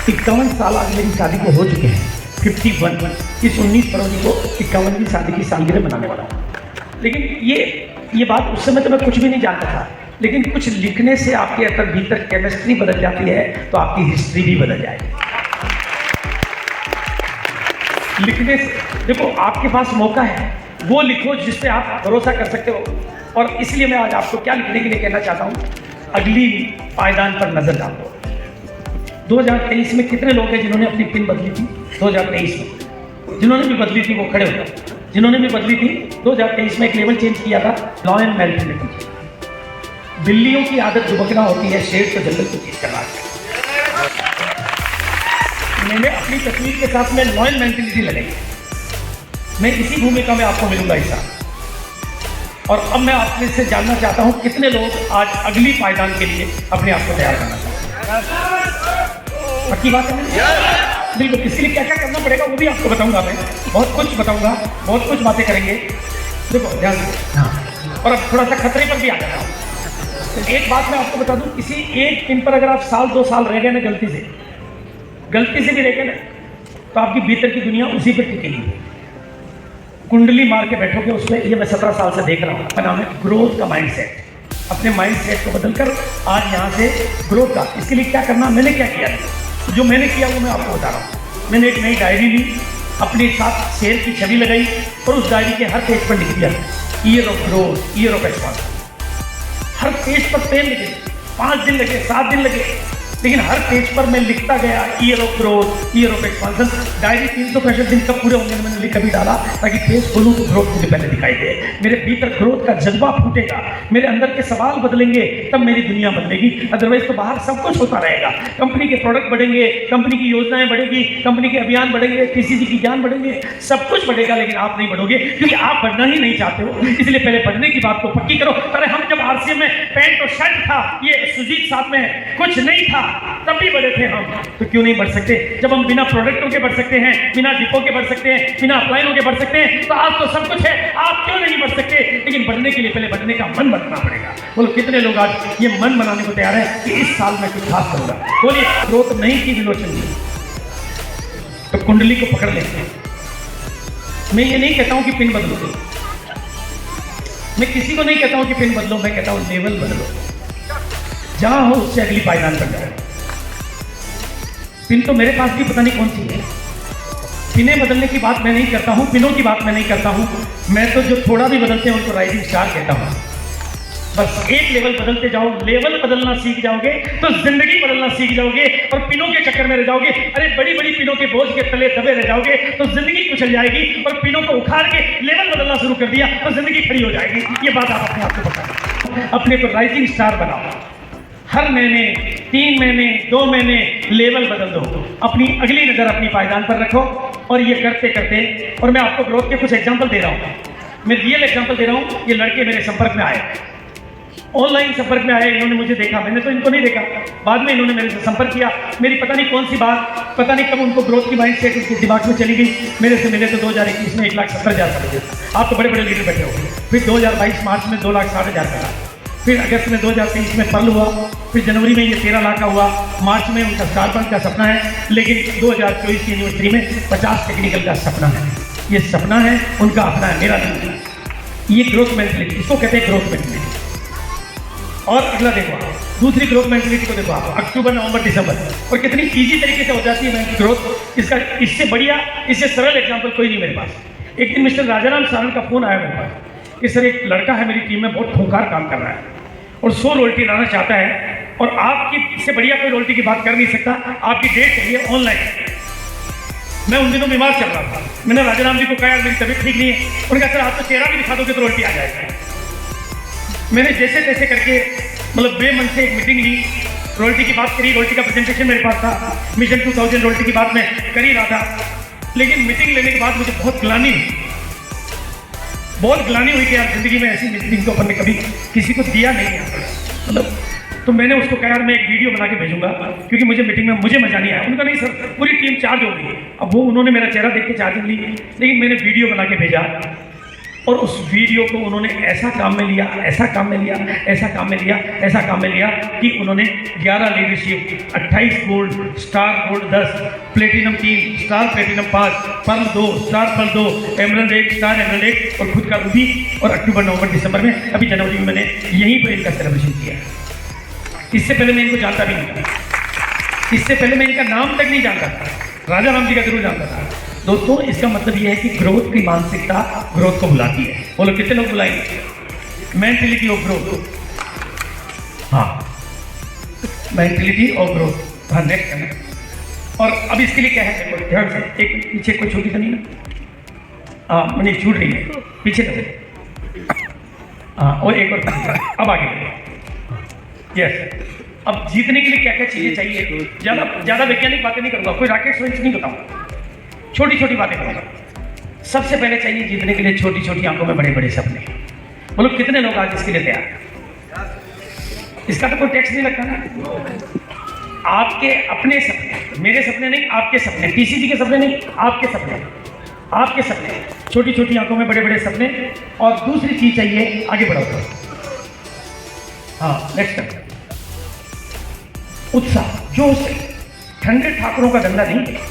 51 साल आज मेरी शादी को हो चुके हैं, 51। इस 19 फरवरी को 51वीं शादी की सालगिरह मनाने वाला हूँ। लेकिन ये बात उस समय तो मैं कुछ भी नहीं जानता था, लेकिन कुछ लिखने से आपके अंदर भीतर केमिस्ट्री बदल जाती है, तो आपकी हिस्ट्री भी बदल जाएगी। लिखने से देखो, आपके पास मौका है, वो लिखो जिस पे आप भरोसा कर सकते हो। और इसलिए मैं आज आपको क्या लिखने के लिए कहना चाहता हूँ, अगली पायदान पर नजर डाल दो। 2023 में कितने लोग हैं जिन्होंने अपनी पिन बदली थी 2023 में? जिन्होंने भी बदली थी वो खड़े हो जाओ। जिन्होंने भी बदली थी 2023 में एक लेवल चेंज किया था, लॉ एंड मेंटेलिटी। बिल्लियों की आदत दुबकना होती है, शेर तो जंगल को चीज करना है। मैंने अपनी तस्वीर के साथ में लॉ एंड मेंटेलिटी लगाई। मैं इसी भूमिका में आपको मिलूंगा इस साल। और अब मैं आपने से जानना चाहता हूं कितने लोग आज अगली पायदान के लिए अपने आप को तैयार करना चाहते हैं। पक्की बात है? बिल्कुल। इसके लिए क्या क्या करना पड़ेगा वो भी आपको बताऊंगा। मैं बहुत कुछ बताऊंगा, बहुत कुछ बातें करेंगे। देखो ध्यान दो। और अब थोड़ा सा खतरे पर भी आ जाता हूँ। एक बात मैं आपको बता दूं, किसी एक पिन पर अगर आप साल 2 साल रह गए ना, गलती से भी रह गए ना, तो आपकी भीतर की दुनिया उसी पर टिकेगी। कुंडली मार के बैठोगे उसमें। ये मैं 17 साल से देख रहा हूँ। का नाम है ग्रोथ का माइंडसेट। अपने माइंडसेट को बदलकर आज यहाँ से ग्रोथ का, इसके लिए क्या करना, मैंने क्या किया, जो मैंने किया वो मैं आपको बता रहा हूँ। मैंने एक नई डायरी ली, अपने साथ शेर की छवि लगाई और उस डायरी के हर पेज पर लिख दिया year of growth, year of expansion. Her page पर पेन लगे, 5 दिन लगे, 7 दिन लगे, लेकिन हर पेज पर मैं लिखता गया year of growth, year of expansion. Diary 365 दिन कब पूरे होंगे मैंने लिख कभी डाला, ताकि पेज खोलूँ तो ग्रोथ मुझे पहले दिखाई दे। मेरे भीतर ग्रोथ का जज्बा फूटेगा, मेरे अंदर के सवाल बदलेंगे, तब मेरी दुनिया बदलेगी। अदरवाइज तो बाहर सब कुछ होता रहेगा। कंपनी के प्रोडक्ट बढ़ेंगे, कंपनी की योजनाएं बढ़ेगी, कंपनी के अभियान बढ़ेंगे, टीसीजी की ज्ञान बढ़ेंगे, सब कुछ बढ़ेगा, लेकिन आप नहीं बढ़ोगे क्योंकि आप बढ़ना ही नहीं चाहते हो। इसलिए पहले बढ़ने की बात को पक्की करो। अरे हम जब आरसीएम में पैंट और शर्ट था, ये सुजीत साथ में कुछ नहीं था, तब भी बढ़े थे हम, तो क्यों नहीं बढ़ सकते? जब हम बिना प्रोडक्टों के बढ़ सकते हैं, बिना डिपो के बढ़ सकते हैं, बिना अपलाइनों के बढ़ सकते हैं, तो आज तो सब कुछ है, आप क्यों नहीं बढ़ सकते? लेकिन बढ़ने के लिए पहले बढ़ने का मन बनाना पड़ेगा। बोलो कितने लोग आज ये मन बनाने को तैयार है कि इस साल मैं कुछ खास करूंगा? बोलिए। ग्रोथ नहीं की विलोचन जी, तो कुंडली को पकड़ लेते हैं। मैं ये नहीं कहता हूं कि पिन बदलो, मैं किसी को नहीं कहता हूं कि पिन बदलो, मैं कहता हूं लेवल बदलो। जहां हो उससे अगली पायदान पर जाओ। पिन तो मेरे पास भी पता नहीं कौन सी है। पिनें बदलने की बात मैं नहीं करता हूं, पिनों की बात मैं नहीं करता हूं। मैं तो जो थोड़ा भी बदलते हैं उनको राइजिंग स्टार कहता हूं। बस एक लेवल बदलते जाओ, लेवल बदलना सीख जाओगे तो जिंदगी बदलना सीख जाओगे और पिनों के चक्कर में रह जाओगे। अरे बड़ी बड़ी पिनों के बोझ के तले दबे रह जाओगे तो जिंदगी कुचल जाएगी। और पिनों को उखाड़ के लेवल बदलना शुरू कर दिया तो जिंदगी खड़ी हो जाएगी। ये बात आप अपने आप को बताओ। अपने को राइजिंग स्टार बनाओ। हर महीने, 3 महीने, 2 महीने लेवल बदल दो। अपनी अगली नज़र अपनी पायदान पर रखो। और ये करते करते, और मैं आपको ग्रोथ के कुछ एग्जाम्पल दे रहा हूँ, मैं रियल एग्जाम्पल दे रहा हूँ। ये लड़के मेरे संपर्क में आए, ऑनलाइन संपर्क में आए, इन्होंने मुझे देखा, मैंने तो इनको नहीं देखा, बाद में इन्होंने मेरे से संपर्क किया। मेरी पता नहीं कौन सी बात, पता नहीं कब उनको ग्रोथ की माइंडसेट उनके दिमाग में चली गई। मेरे से मिले तो 2021 में 1,70,000 का बजट। आप तो बड़े बड़े लीडर बैठे हो। फिर 2022 मार्च में 2,60,000 का, फिर अगस्त में 2023 में पर्ल हुआ, फिर जनवरी में ये 13 लाख का हुआ, मार्च में उनका स्टारबक्स का सपना है, लेकिन 2024 की एनिवर्सरी में 50 टेक्निकल का सपना है। ये सपना है उनका, अपना है, मेरा नहीं। ये ग्रोथ मेंटलिटी, इसको कहते हैं ग्रोथ मेंटलिटी। और अगला देखो आप, दूसरी ग्रोथ मेंटलिटी को देखो आप, अक्टूबर, नवंबर, दिसंबर, और कितनी ईजी तरीके से हो जाती है मेरी ग्रोथ। इसका इससे बढ़िया, इससे सरल एग्जाम्पल कोई नहीं मेरे पास। एक दिन मिस्टर राजाराम सारण का फोन आया मेरे पास कि सर एक लड़का है मेरी टीम में, बहुत खूंखार काम कर रहा है और 100 रोयल्टी लाना चाहता है, और आपकी इससे बढ़िया कोई रोयल्टी की बात कर नहीं सकता। आपकी डेट चाहिए ऑनलाइन। मैं उन दिनों बीमार चल रहा था। मैंने राजाराम जी को कहा मेरी तबीयत ठीक नहीं है। उन्होंने कहा सर आप तो चेहरा भी दिखा दोगे तो रोयल्टी आ जाएगा। मैंने जैसे तैसे करके, मतलब बेमन से एक मीटिंग ली, रोयल्टी की बात करी, रोयल्टी का प्रेजेंटेशन मेरे पास था, मिशन 2000 रोयल्टी की बात मैं कर ही रहा था। लेकिन मीटिंग लेने के बाद मुझे बहुत ग्लानि हुई कि यार जिंदगी में ऐसी मीटिंग तो अपन ने कभी किसी को दिया नहीं है, मतलब। तो मैंने उसको कहा यार मैं एक वीडियो बना के भेजूंगा, क्योंकि मुझे मीटिंग में मुझे मजा नहीं आया। उनका नहीं सर, पूरी टीम चार्ज हो गई। अब वो उन्होंने मेरा चेहरा देख के चार्जिंग ली, लेकिन मैंने वीडियो बना के भेजा, और उस वीडियो को उन्होंने ऐसा काम में लिया, ऐसा काम में लिया, ऐसा काम में लिया, ऐसा काम में लिया कि उन्होंने 11 leadership, 28 gold, star gold 10, platinum 3, star platinum 5, pearl 2, star pearl 2, emerald 1, star emerald 1, और खुद का रूबी। और अक्टूबर, नवंबर, दिसंबर में, अभी जनवरी में मैंने यहीं पर इनका सेलिब्रेशन किया। इससे पहले मैं इनको जानता भी नहीं था, इससे पहले मैं इनका नाम तक नहीं जानता था। राजाराम जी का जरूर जानता था। दोस्तों, इसका मतलब यह है कि ग्रोथ की मानसिकता ग्रोथ को बुलाती है। बोलो कितने लोग बुलाएंगे? Mentality of growth. हाँ, मेंटलिटी ऑफ ग्रोथ। हाँ नेक्स्ट करना। और अब इसके लिए क्या है, देखो ध्यान से, एक पीछे कोई छोटी जमीन है, हाँ मुझे छूट रही है, पीछे तो हाँ, और एक और पीछे। अब आगे यस। अब जीतने के लिए क्या क्या चीजें चाहिए, ज्यादा वैज्ञानिक बातें नहीं करूंगा, कोई रॉकेट साइंस नहीं बताऊंगा, छोटी छोटी बातें करूंगा। सबसे पहले चाहिए जीतने के लिए छोटी छोटी आंखों में बड़े बड़े सपने। बोलो कितने लोग आज इसके लिए तैयार हैं? इसका तो कोई टैक्स नहीं लगता ना। आपके अपने सपने, मेरे सपने नहीं, आपके सपने, टीसीजी के सपने नहीं, आपके सपने, आपके सपने, छोटी छोटी आंखों में बड़े बड़े सपने। और दूसरी चीज चाहिए, आगे बढ़ो, हाँ नेक्स्ट कर, उत्साह, जोश। ठंडे ठाकुरों का धंधा नहीं है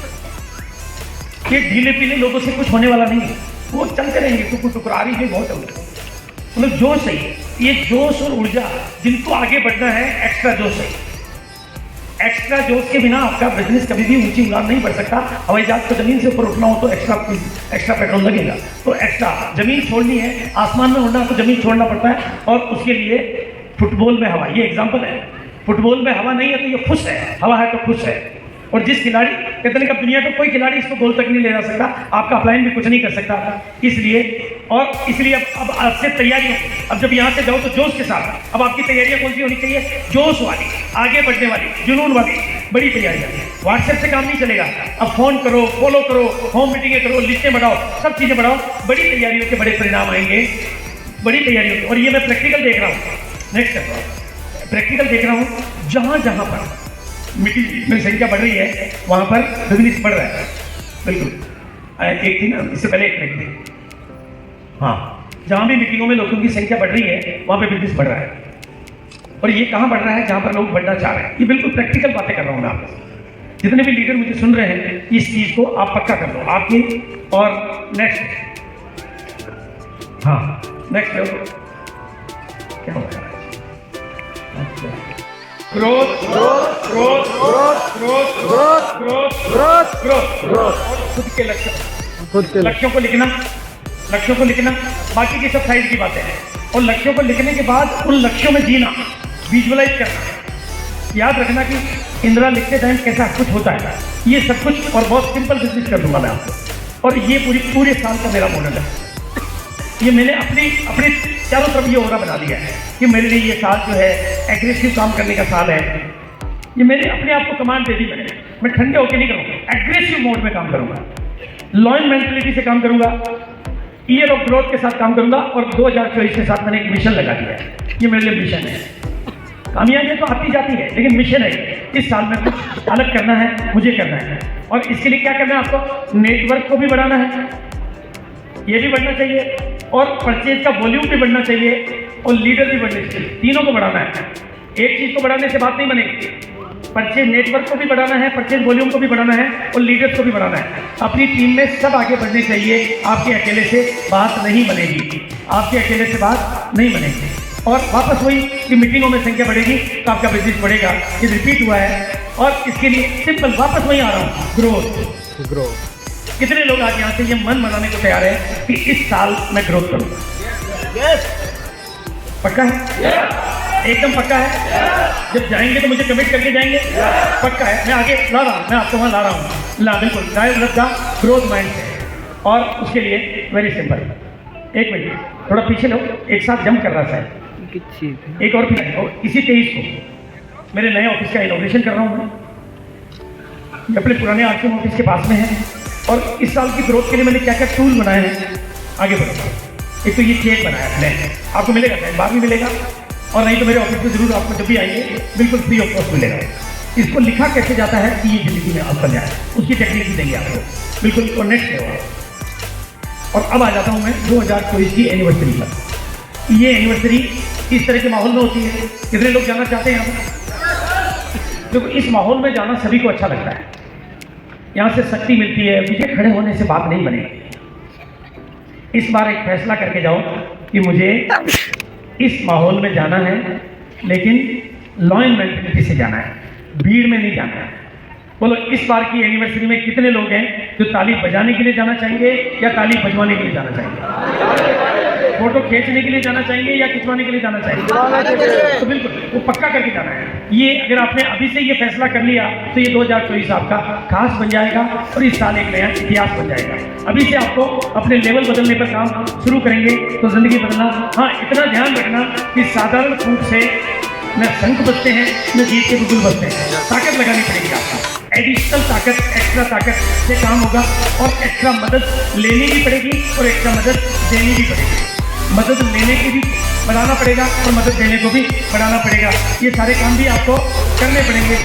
ये, ढीले पीले लोगों से कुछ होने वाला नहीं है, वो चलते रहेंगे, टुकुर टुकुर आ रही है बहुत चलते, मतलब जोश चाहिए। ये जोश और ऊर्जा, जिनको आगे बढ़ना है, एक्स्ट्रा जोश चाहिए। एक्स्ट्रा जोश के बिना आपका बिजनेस कभी भी ऊंची उड़ान नहीं बढ़ सकता। हवाई जहाज को जमीन से ऊपर उठना हो तो एक्स्ट्रा पेट्रोल लगेगा, तो एक्स्ट्रा जमीन छोड़नी है, आसमान में उड़ना तो जमीन छोड़ना पड़ता है। और उसके लिए फुटबॉल में हवा, ये एग्जाम्पल है। फुटबॉल में हवा नहीं है तो ये खुश है, हवा है तो खुश है। और जिस खिलाड़ी, कहते हैं कि दुनिया का कोई खिलाड़ी इसको गोल तक नहीं ले जा सकता, आपका अपलाइन भी कुछ नहीं कर सकता। इसलिए अब आज से तैयारियां, अब जब यहाँ से जाओ तो जोश के साथ। अब आपकी तैयारियां कौन सी होनी चाहिए? जोश वाली, आगे बढ़ने वाली, जुनून वाली, बड़ी तैयारियां। व्हाट्सएप से काम नहीं चलेगा, अब फोन करो, फॉलो करो, होम मीटिंगें करो, लिस्टें बढ़ाओ, सब चीजें बढ़ाओ, बड़ी तैयारियों के बड़े परिणाम आएंगे, बड़ी तैयारियों के। और ये मैं प्रैक्टिकल देख रहा हूँ, नेक्स्ट कर रहा हूँ, प्रैक्टिकल देख रहा हूँ। जहाँ जहाँ पर मीटिंग में संख्या बढ़ रही है वहां पर बिजनेस बढ़ रहा है। बिल्कुल एक थी ना, इससे पहले एक नहीं थी, हाँ, जहां भी मीटिंगों में लोगों की संख्या बढ़ रही है वहां पे बिजनेस बढ़ रहा है। और ये कहां बढ़ रहा है? जहां पर लोग बढ़ना चाह रहे हैं। ये बिल्कुल प्रैक्टिकल बातें कर रहा हूं मैं आपसे। जितने भी लीडर मुझे सुन रहे हैं, इस चीज को आप पक्का कर लो आपकी। और नेक्स्ट, हाँ नेक्स्ट क्या होगा? Growth growth growth growth growth growth growth growth. और खुद के लक्ष्यों को लिखना, लक्ष्यों को लिखना, बाकी की सब साइड की बातें हैं। और लक्ष्यों को लिखने के बाद उन लक्ष्यों में जीना, विजुअलाइज करना। याद रखना कि इंदिरा लिखते टाइम कैसा कुछ होता है, ये सब कुछ। और बहुत सिंपल बिजनेस कर दूंगा मैं आपको। और ये पूरे साल का मेरा मॉडल है। ये मैंने अपने चारों तरफ ये ओरा बना दिया है कि मेरे लिए ये साल जो है एग्रेसिव काम करने का साल है। ये मैंने अपने आप को कमांड दे दी, मैं ठंडे होकर नहीं करूँगा, एग्रेसिव मोड में काम करूँगा, लॉयल मेंटलिटी से काम करूँगा, ईयर ऑफ ग्रोथ के साथ काम करूँगा। और 2024 के साथ मैंने एक मिशन लगा दिया है, ये मेरे लिए मिशन है। कामयाबियाँ तो आती जाती है, लेकिन मिशन है इस साल में कुछ अलग करना है, मुझे करना है। और इसके लिए क्या करना है आपको? नेटवर्क को भी बढ़ाना है, ये भी बढ़ना चाहिए, और परचेज का वॉल्यूम भी बढ़ना चाहिए, और लीडर भी बढ़ने चाहिए। तीनों को बढ़ाना है। एक चीज को बढ़ाने से बात नहीं बनेगी, परचेज नेटवर्क को भी बढ़ाना है, परचेज वॉल्यूम को भी बढ़ाना है, और लीडर्स को भी बढ़ाना है। अपनी टीम में सब आगे बढ़ने चाहिए, आपके अकेले से बात नहीं बनेगी, आपके अकेले से बात नहीं बनेगी। और वापस वही कि मीटिंगों में संख्या बढ़ेगी तो आपका बिजनेस बढ़ेगा, ये रिपीट हुआ है। और इसके लिए सिंपल वापस वही आ रहा हूँ, ग्रोथ। कितने लोग आज यहाँ से ये मन बनाने को तैयार है कि इस साल मैं ग्रोथ करूँगा? पक्का है? एकदम पक्का है। जब जाएंगे तो मुझे कमिट करके जाएंगे, पक्का है। मैं आगे ला रहा हूँ, मैं आपको वहाँ ला रहा हूँ, ला बिल्कुल डायल रखा ग्रोथ माइंड से। और उसके लिए वेरी सिंपल, एक मिनट थोड़ा पीछे लो, एक साथ जंप कर रहा है, एक और पीछे। और इसी 23 को मेरे नए ऑफिस का इनॉग्रेशन कर रहा हूँ मैं, अपने पुराने आरसीएम ऑफिस के पास में है। और इस साल की ग्रोथ के लिए मैंने क्या क्या टूल बनाए हैं, आगे बढ़ो। एक तो ये चेक बनाया मैंने, आपको मिलेगा शायद बाद में मिलेगा, और नहीं तो मेरे ऑफिस में जरूर आपको जब भी आएंगे बिल्कुल फ्री ऑफ कॉस्ट मिलेगा। इसको लिखा कैसे जाता है कि ये जिंदगी में असर जाए, उसकी टेक्निक भी देंगे आपको, बिल्कुल इसको नेक्स्ट लेवल। और अब आ जाता हूँ मैं 2024 की एनिवर्सरी पर। ये एनिवर्सरी इस तरह के माहौल में होती है, कितने लोग जाना चाहते हैं यहाँ पर? देखो इस माहौल में जाना सभी को अच्छा लगता है, यहाँ से शक्ति मिलती है, मुझे खड़े होने से बात नहीं बनेगी। इस बार एक फैसला करके जाओ कि मुझे इस माहौल में जाना है, लेकिन लॉयल मेंटलिटी से जाना है, भीड़ में नहीं जाना है। बोलो इस बार की एनिवर्सरी में कितने लोग हैं जो ताली बजाने के लिए जाना चाहेंगे या ताली बजवाने के लिए जाना चाहेंगे? फोटो खींचने के लिए जाना चाहेंगे या खिंचवाने के लिए जाना चाहेंगे? तो बिल्कुल वो पक्का करके जाना है। ये अगर आपने अभी से ये फैसला कर लिया तो ये 2024 आपका खास बन जाएगा और इस साल एक नया इतिहास बन जाएगा। अभी से आपको अपने लेवल बदलने पर काम शुरू करेंगे तो जिंदगी बदलना। हाँ, इतना ध्यान रखना कि साधारण फूट से न शंख बजते हैं न जीत के बुलबुल बजते हैं। ताकत लगानी पड़ेगी आपको, एडिशनल ताकत, एक्स्ट्रा ताकत से काम होगा और एक्स्ट्रा मदद लेनी भी पड़ेगी और एक्स्ट्रा मदद देनी भी पड़ेगी। मदद लेने की भी बढ़ाना पड़ेगा और मदद देने को भी बढ़ाना पड़ेगा। ये सारे काम भी आपको करने पड़ेंगे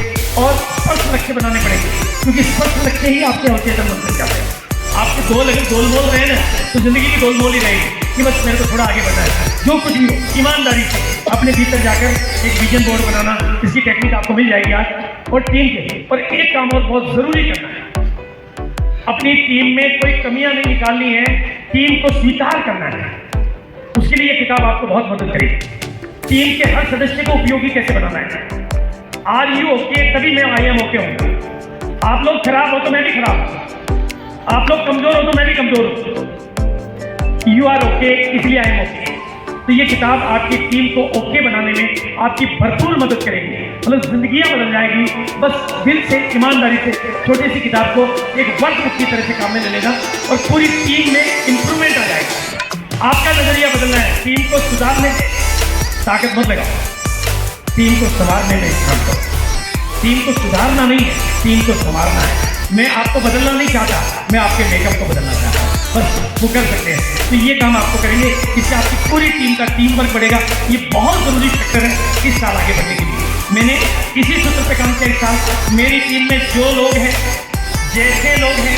और स्पष्ट लक्ष्य बनाने पड़ेंगे, क्योंकि स्पष्ट लक्ष्य ही आपके अवचेतन मन बन जाते हैं। आपके गोल अगर गोलमोल रहे ना तो जिंदगी की गोलमोल ही रहेगी कि बस मेरे को थोड़ा आगे बढ़ना है। जो कुछ भी हो ईमानदारी से अपने भीतर जाकर एक विजन बोर्ड बनाना, इसकी टेक्निक आपको मिल जाएगी आज। और टीम के और एक काम और बहुत ज़रूरी करना है, अपनी टीम में कोई कमियां नहीं निकालनी है, टीम को स्वीकार करना है। उसके लिए ये किताब आपको बहुत मदद करेगी। टीम के हर सदस्य को उपयोगी कैसे बनाना है। आर यू ओके तभी मैं आई एम ओके हूँ। आप लोग खराब हो तो मैं भी खराब हूँ, आप लोग कमजोर हो तो मैं भी कमजोर हूँ। यू आर ओके इसलिए आई एम ओके। तो ये किताब आपकी टीम को ओके बनाने में आपकी भरपूर मदद करेगी, मतलब जिंदगियां बदल जाएगी। बस दिल से ईमानदारी से छोटी सी किताब को एक वर्कबुक की तरह से काम में ले लेना और पूरी टीम में इंप्रूवमेंट आ जाएगा। आपका नजरिया बदलना है, टीम को सुधारने में ताकत मत लगाओ, टीम को संवारने में काम करो। टीम को सुधारना नहीं है, टीम को संवारना है। मैं आपको बदलना नहीं चाहता, मैं आपके मेकअप को बदलना चाहता हूँ, बस वो कर सकते हैं। तो ये काम आपको करेंगे, इससे आपकी पूरी टीम का टीम वर्क बढ़ेगा। ये बहुत ज़रूरी फैक्टर है इस साल आगे बढ़ने के लिए। मैंने इसी सूत्र पे काम किया इस साल। मेरी टीम में जो लोग हैं, जैसे लोग हैं,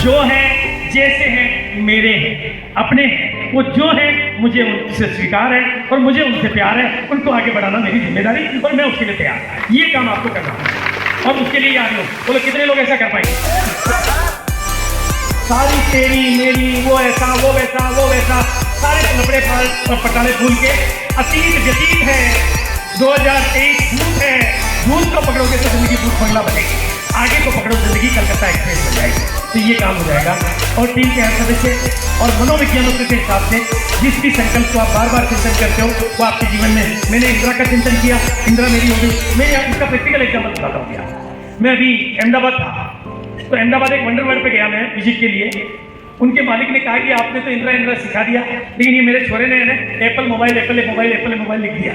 जो हैं जैसे हैं, मेरे हैं, अपने हैं, वो जो है मुझे उनसे स्वीकार है और मुझे उनसे प्यार है। उनको आगे बढ़ाना मेरी जिम्मेदारी और मैं उसके लिए तैयार। ये काम आपको करना है और उसके लिए आ रही हूँ। बोलो कितने लोग ऐसा कर पाएंगे? सारी तेरी मेरी वो ऐसा वो वैसा वो वैसा सारे कपड़े पटाले भूल के अतीत व्यतीत है, 2023 झूठ है। झूठ को पकड़ोगे तो जिंदगी भूख मंगला बनेगी, आगे को पकड़ो जिंदगी कलकत्ता एक्सप्रेस बन जाएगी। तो ये काम हो जाएगा और टीम के हर सदस्य और मनोविज्ञानों के हिसाब से जिस भी संकल्प को आप बार बार चिंतन करते हो वो आपके जीवन में। मैंने इंदिरा का चिंतन किया, इंदिरा मेरी हो गई। मैं इसका प्रैक्टिकल एग्जाम्पल बताता हूँ क्या। मैं अभी अहमदाबाद था तो अहमदाबाद एक वंडर वर्ल्ड पे गया मैं विजिट के लिए। उनके मालिक ने कहा कि आपने तो इंदिरा सिखा दिया, लेकिन ये मेरे छोरे ने एप्पल मोबाइल लिख दिया।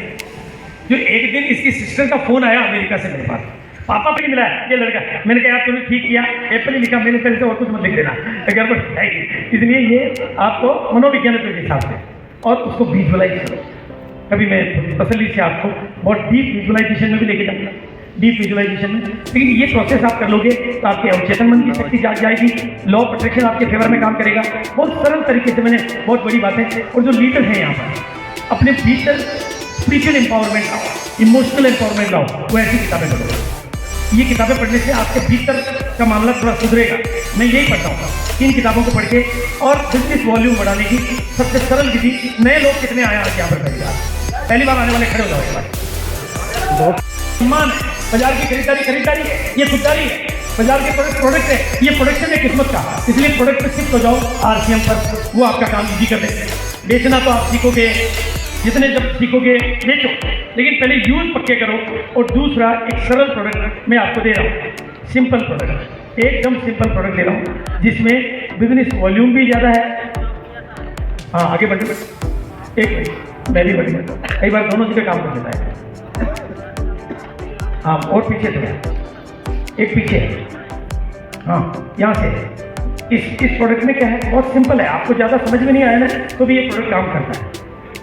जो एक दिन इसकी सिस्टर का फोन आया अमेरिका से मेरे पास, पापा पे मिला है ये लड़का। मैंने कहा यार तूने ठीक किया, एप्पल ही लिखा, मैंने पहले से और कुछ मत लिख देना, गड़बड़ जाएगी। इसलिए ये आपको मनोविज्ञान के हिसाब से और उसको विजुअलाइज करो। कभी मैं तसल्ली से आपको बहुत डीप विजुअलाइजेशन में भी लेके जाऊँगा, डीप विजुअलाइजेशन में। लेकिन ये प्रोसेस आप कर लोगे तो आपके अवचेतन मन की शक्ति जाग जाएगी, लॉ ऑफ अट्रैक्शन आपके फेवर में काम करेगा। बहुत सरल तरीके से मैंने बहुत बड़ी बातें। और जो लीडर हैं यहाँ पर अपने भीतर स्पिरिचुअल एम्पावरमेंट लाओ, इमोशनल एम्पावरमेंट लाओ, वो ऐसी किताबें पढ़ो। ये किताबें पढ़ने से आपके भीतर का मामला थोड़ा सुधरेगा। मैं यही पढ़ता हूँ इन किताबों को पढ़ के। और बिजनेस वॉल्यूम बढ़ाने की सबसे सरल विधि, नए लोग कितने आए आज यहाँ पर पहली बार आने वाले खड़े हो जाओ। सम्मान है, बाजार की खरीदारी है, ये खुददारी है, बाजार के प्रोडक्ट है, ये प्रोडक्शन है किस्मत का। इसलिए प्रोडक्ट पे शिफ्ट हो जाओ आरसीएम पर, वो आपका काम इजी कर देते हैं। बेचना तो आप सीखोगे, जितने जब सीखोगे बेचो, लेकिन पहले यूज पक्के करो। और दूसरा एक सरल प्रोडक्ट मैं आपको दे रहा हूँ, सिंपल प्रोडक्ट, एकदम सिंपल प्रोडक्ट दे रहा हूँ जिसमें बिजनेस वॉल्यूम भी ज़्यादा है। हाँ आगे बढ़े, एक मिनट मैं भी बढ़ी, कई बार दोनों जगह काम कर देता है। हाँ और पीछे से एक पीछे है, हाँ यहाँ से। इस प्रोडक्ट में क्या है, बहुत सिंपल है, आपको ज़्यादा समझ में नहीं आया ना तो भी ये प्रोडक्ट काम करता है।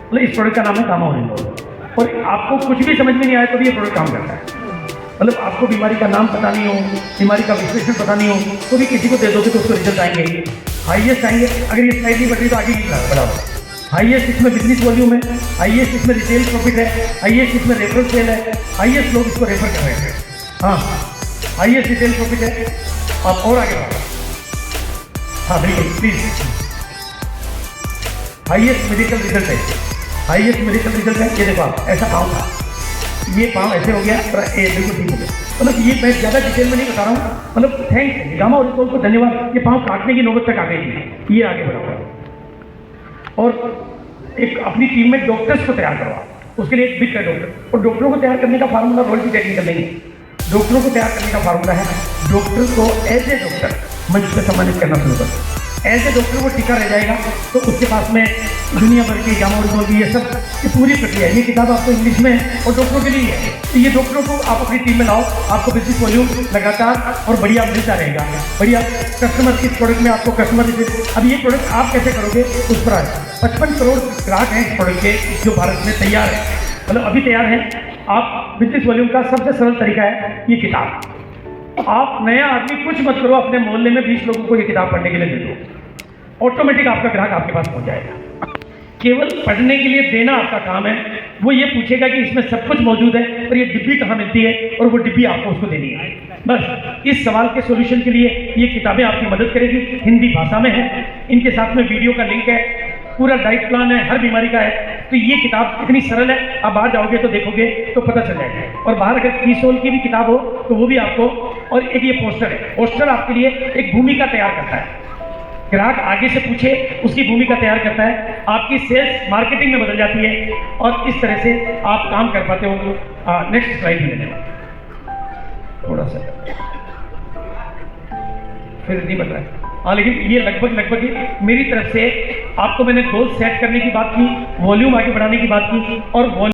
मतलब इस प्रोडक्ट का नाम है कामा ओरिजिनल। और आपको कुछ भी समझ में नहीं आया तो भी ये प्रोडक्ट काम करता है। मतलब आपको बीमारी का नाम पता नहीं हो, बीमारी का विश्लेषण पता नहीं हो, तो भी किसी को दे दोगे तो उसको रिजल्ट आएंगे, हाईएस्ट आएंगे। अगर ये स्लाइड नहीं बढ़ रही तो आगे की बढ़ाओ। हाईएस्ट इसमें बिजनेस वॉल्यूम है, हाईएस्ट इसमें रिटेल प्रॉफिट है, हाईएस्ट इसमें रेफरल सेल है, हाईएस्ट लोग इसको रेफर कर रहे हैं। हाँ हाईएस्ट रिटेल प्रॉफिट है। आप और आगे बढ़ाओ। हाँ बिल्कुल प्लीज। हाईएस्ट मेडिकल रिजल्ट है, हाईएस्ट मेडिकल रिजल्ट है। ये देखो आप, ऐसा पाँव था, ये पाँव ऐसे हो गया, बिल्कुल ठीक हो गया। मतलब ये मैं ज़्यादा डिटेल में नहीं बता रहा हूँ, मतलब थैंक्स गामा ओरिजिनल को धन्यवाद। ये पाँव काटने की नौबत तक आ गई थी, ये आगे बढ़ा हुआ। और एक अपनी टीम में डॉक्टर्स को तैयार करवा, उसके लिए एक बिग डॉक्टर, और डॉक्टरों को तैयार करने का फार्मूला रॉयल्टी टेक्निकल नहीं है। डॉक्टरों को तैयार करने का फार्मूला है डॉक्टर को एज ए डॉक्टर मंच पर सम्मानित करना शुरू कर। एज ए डॉक्टर वो टिका रह जाएगा तो उसके पास में दुनिया भर की जामोगी ये सब ये पूरी प्रक्रिया है। ये किताब आपको इंग्लिश में है और डॉक्टरों के लिए है। तो ये डॉक्टरों को आप अपनी टीम में लाओ, आपको बिजनेस वॉल्यूम लगातार और बढ़िया मिलता रहेगा। बढ़िया कस्टमर इस प्रोडक्ट में आपको कस्टमर, अब ये प्रोडक्ट आप कैसे करोगे उस पर आए। 55 करोड़ ग्राहक हैं इस प्रोडक्ट के जो भारत में तैयार है, मतलब अभी तैयार है। आप बिजनेस वॉल्यूम का सबसे सरल तरीका है ये किताब। आप नया आदमी कुछ मत करो, अपने मोहल्ले में 20 लोगों को ये किताब पढ़ने के लिए दे दो, ऑटोमेटिक आपका ग्राहक आपके पास पहुंच जाएगा। केवल पढ़ने के लिए देना आपका काम है। वो ये पूछेगा कि इसमें सब कुछ मौजूद है और ये डिब्बी कहाँ मिलती है, और वो डिब्बी आपको उसको देनी है। बस इस सवाल के सॉल्यूशन के लिए ये किताबें आपकी मदद करेगी। हिंदी भाषा में है, इनके साथ में वीडियो का लिंक है, पूरा डाइट प्लान है, हर बीमारी का है। तो ये किताब इतनी सरल है, आप बाहर जाओगे तो देखोगे तो पता चल जाएगा। और बाहर अगर कीसोल की भी किताब हो तो वो भी आपको, और एक ये पोस्टर है, पोस्टर आपके लिए एक भूमिका तैयार करता है। ग्राहक आगे से पूछे उसकी भूमिका तैयार करता है, आपकी सेल्स मार्केटिंग में बदल जाती है, और इस तरह से आप काम कर पाते हो। नेक्स्ट स्लाइड में लेना थोड़ा सा, फिर नहीं बन रहा है। हाँ, लेकिन ये लगभग ही मेरी तरफ से आपको मैंने गोल सेट करने की बात की, वॉल्यूम आगे बढ़ाने की बात की, और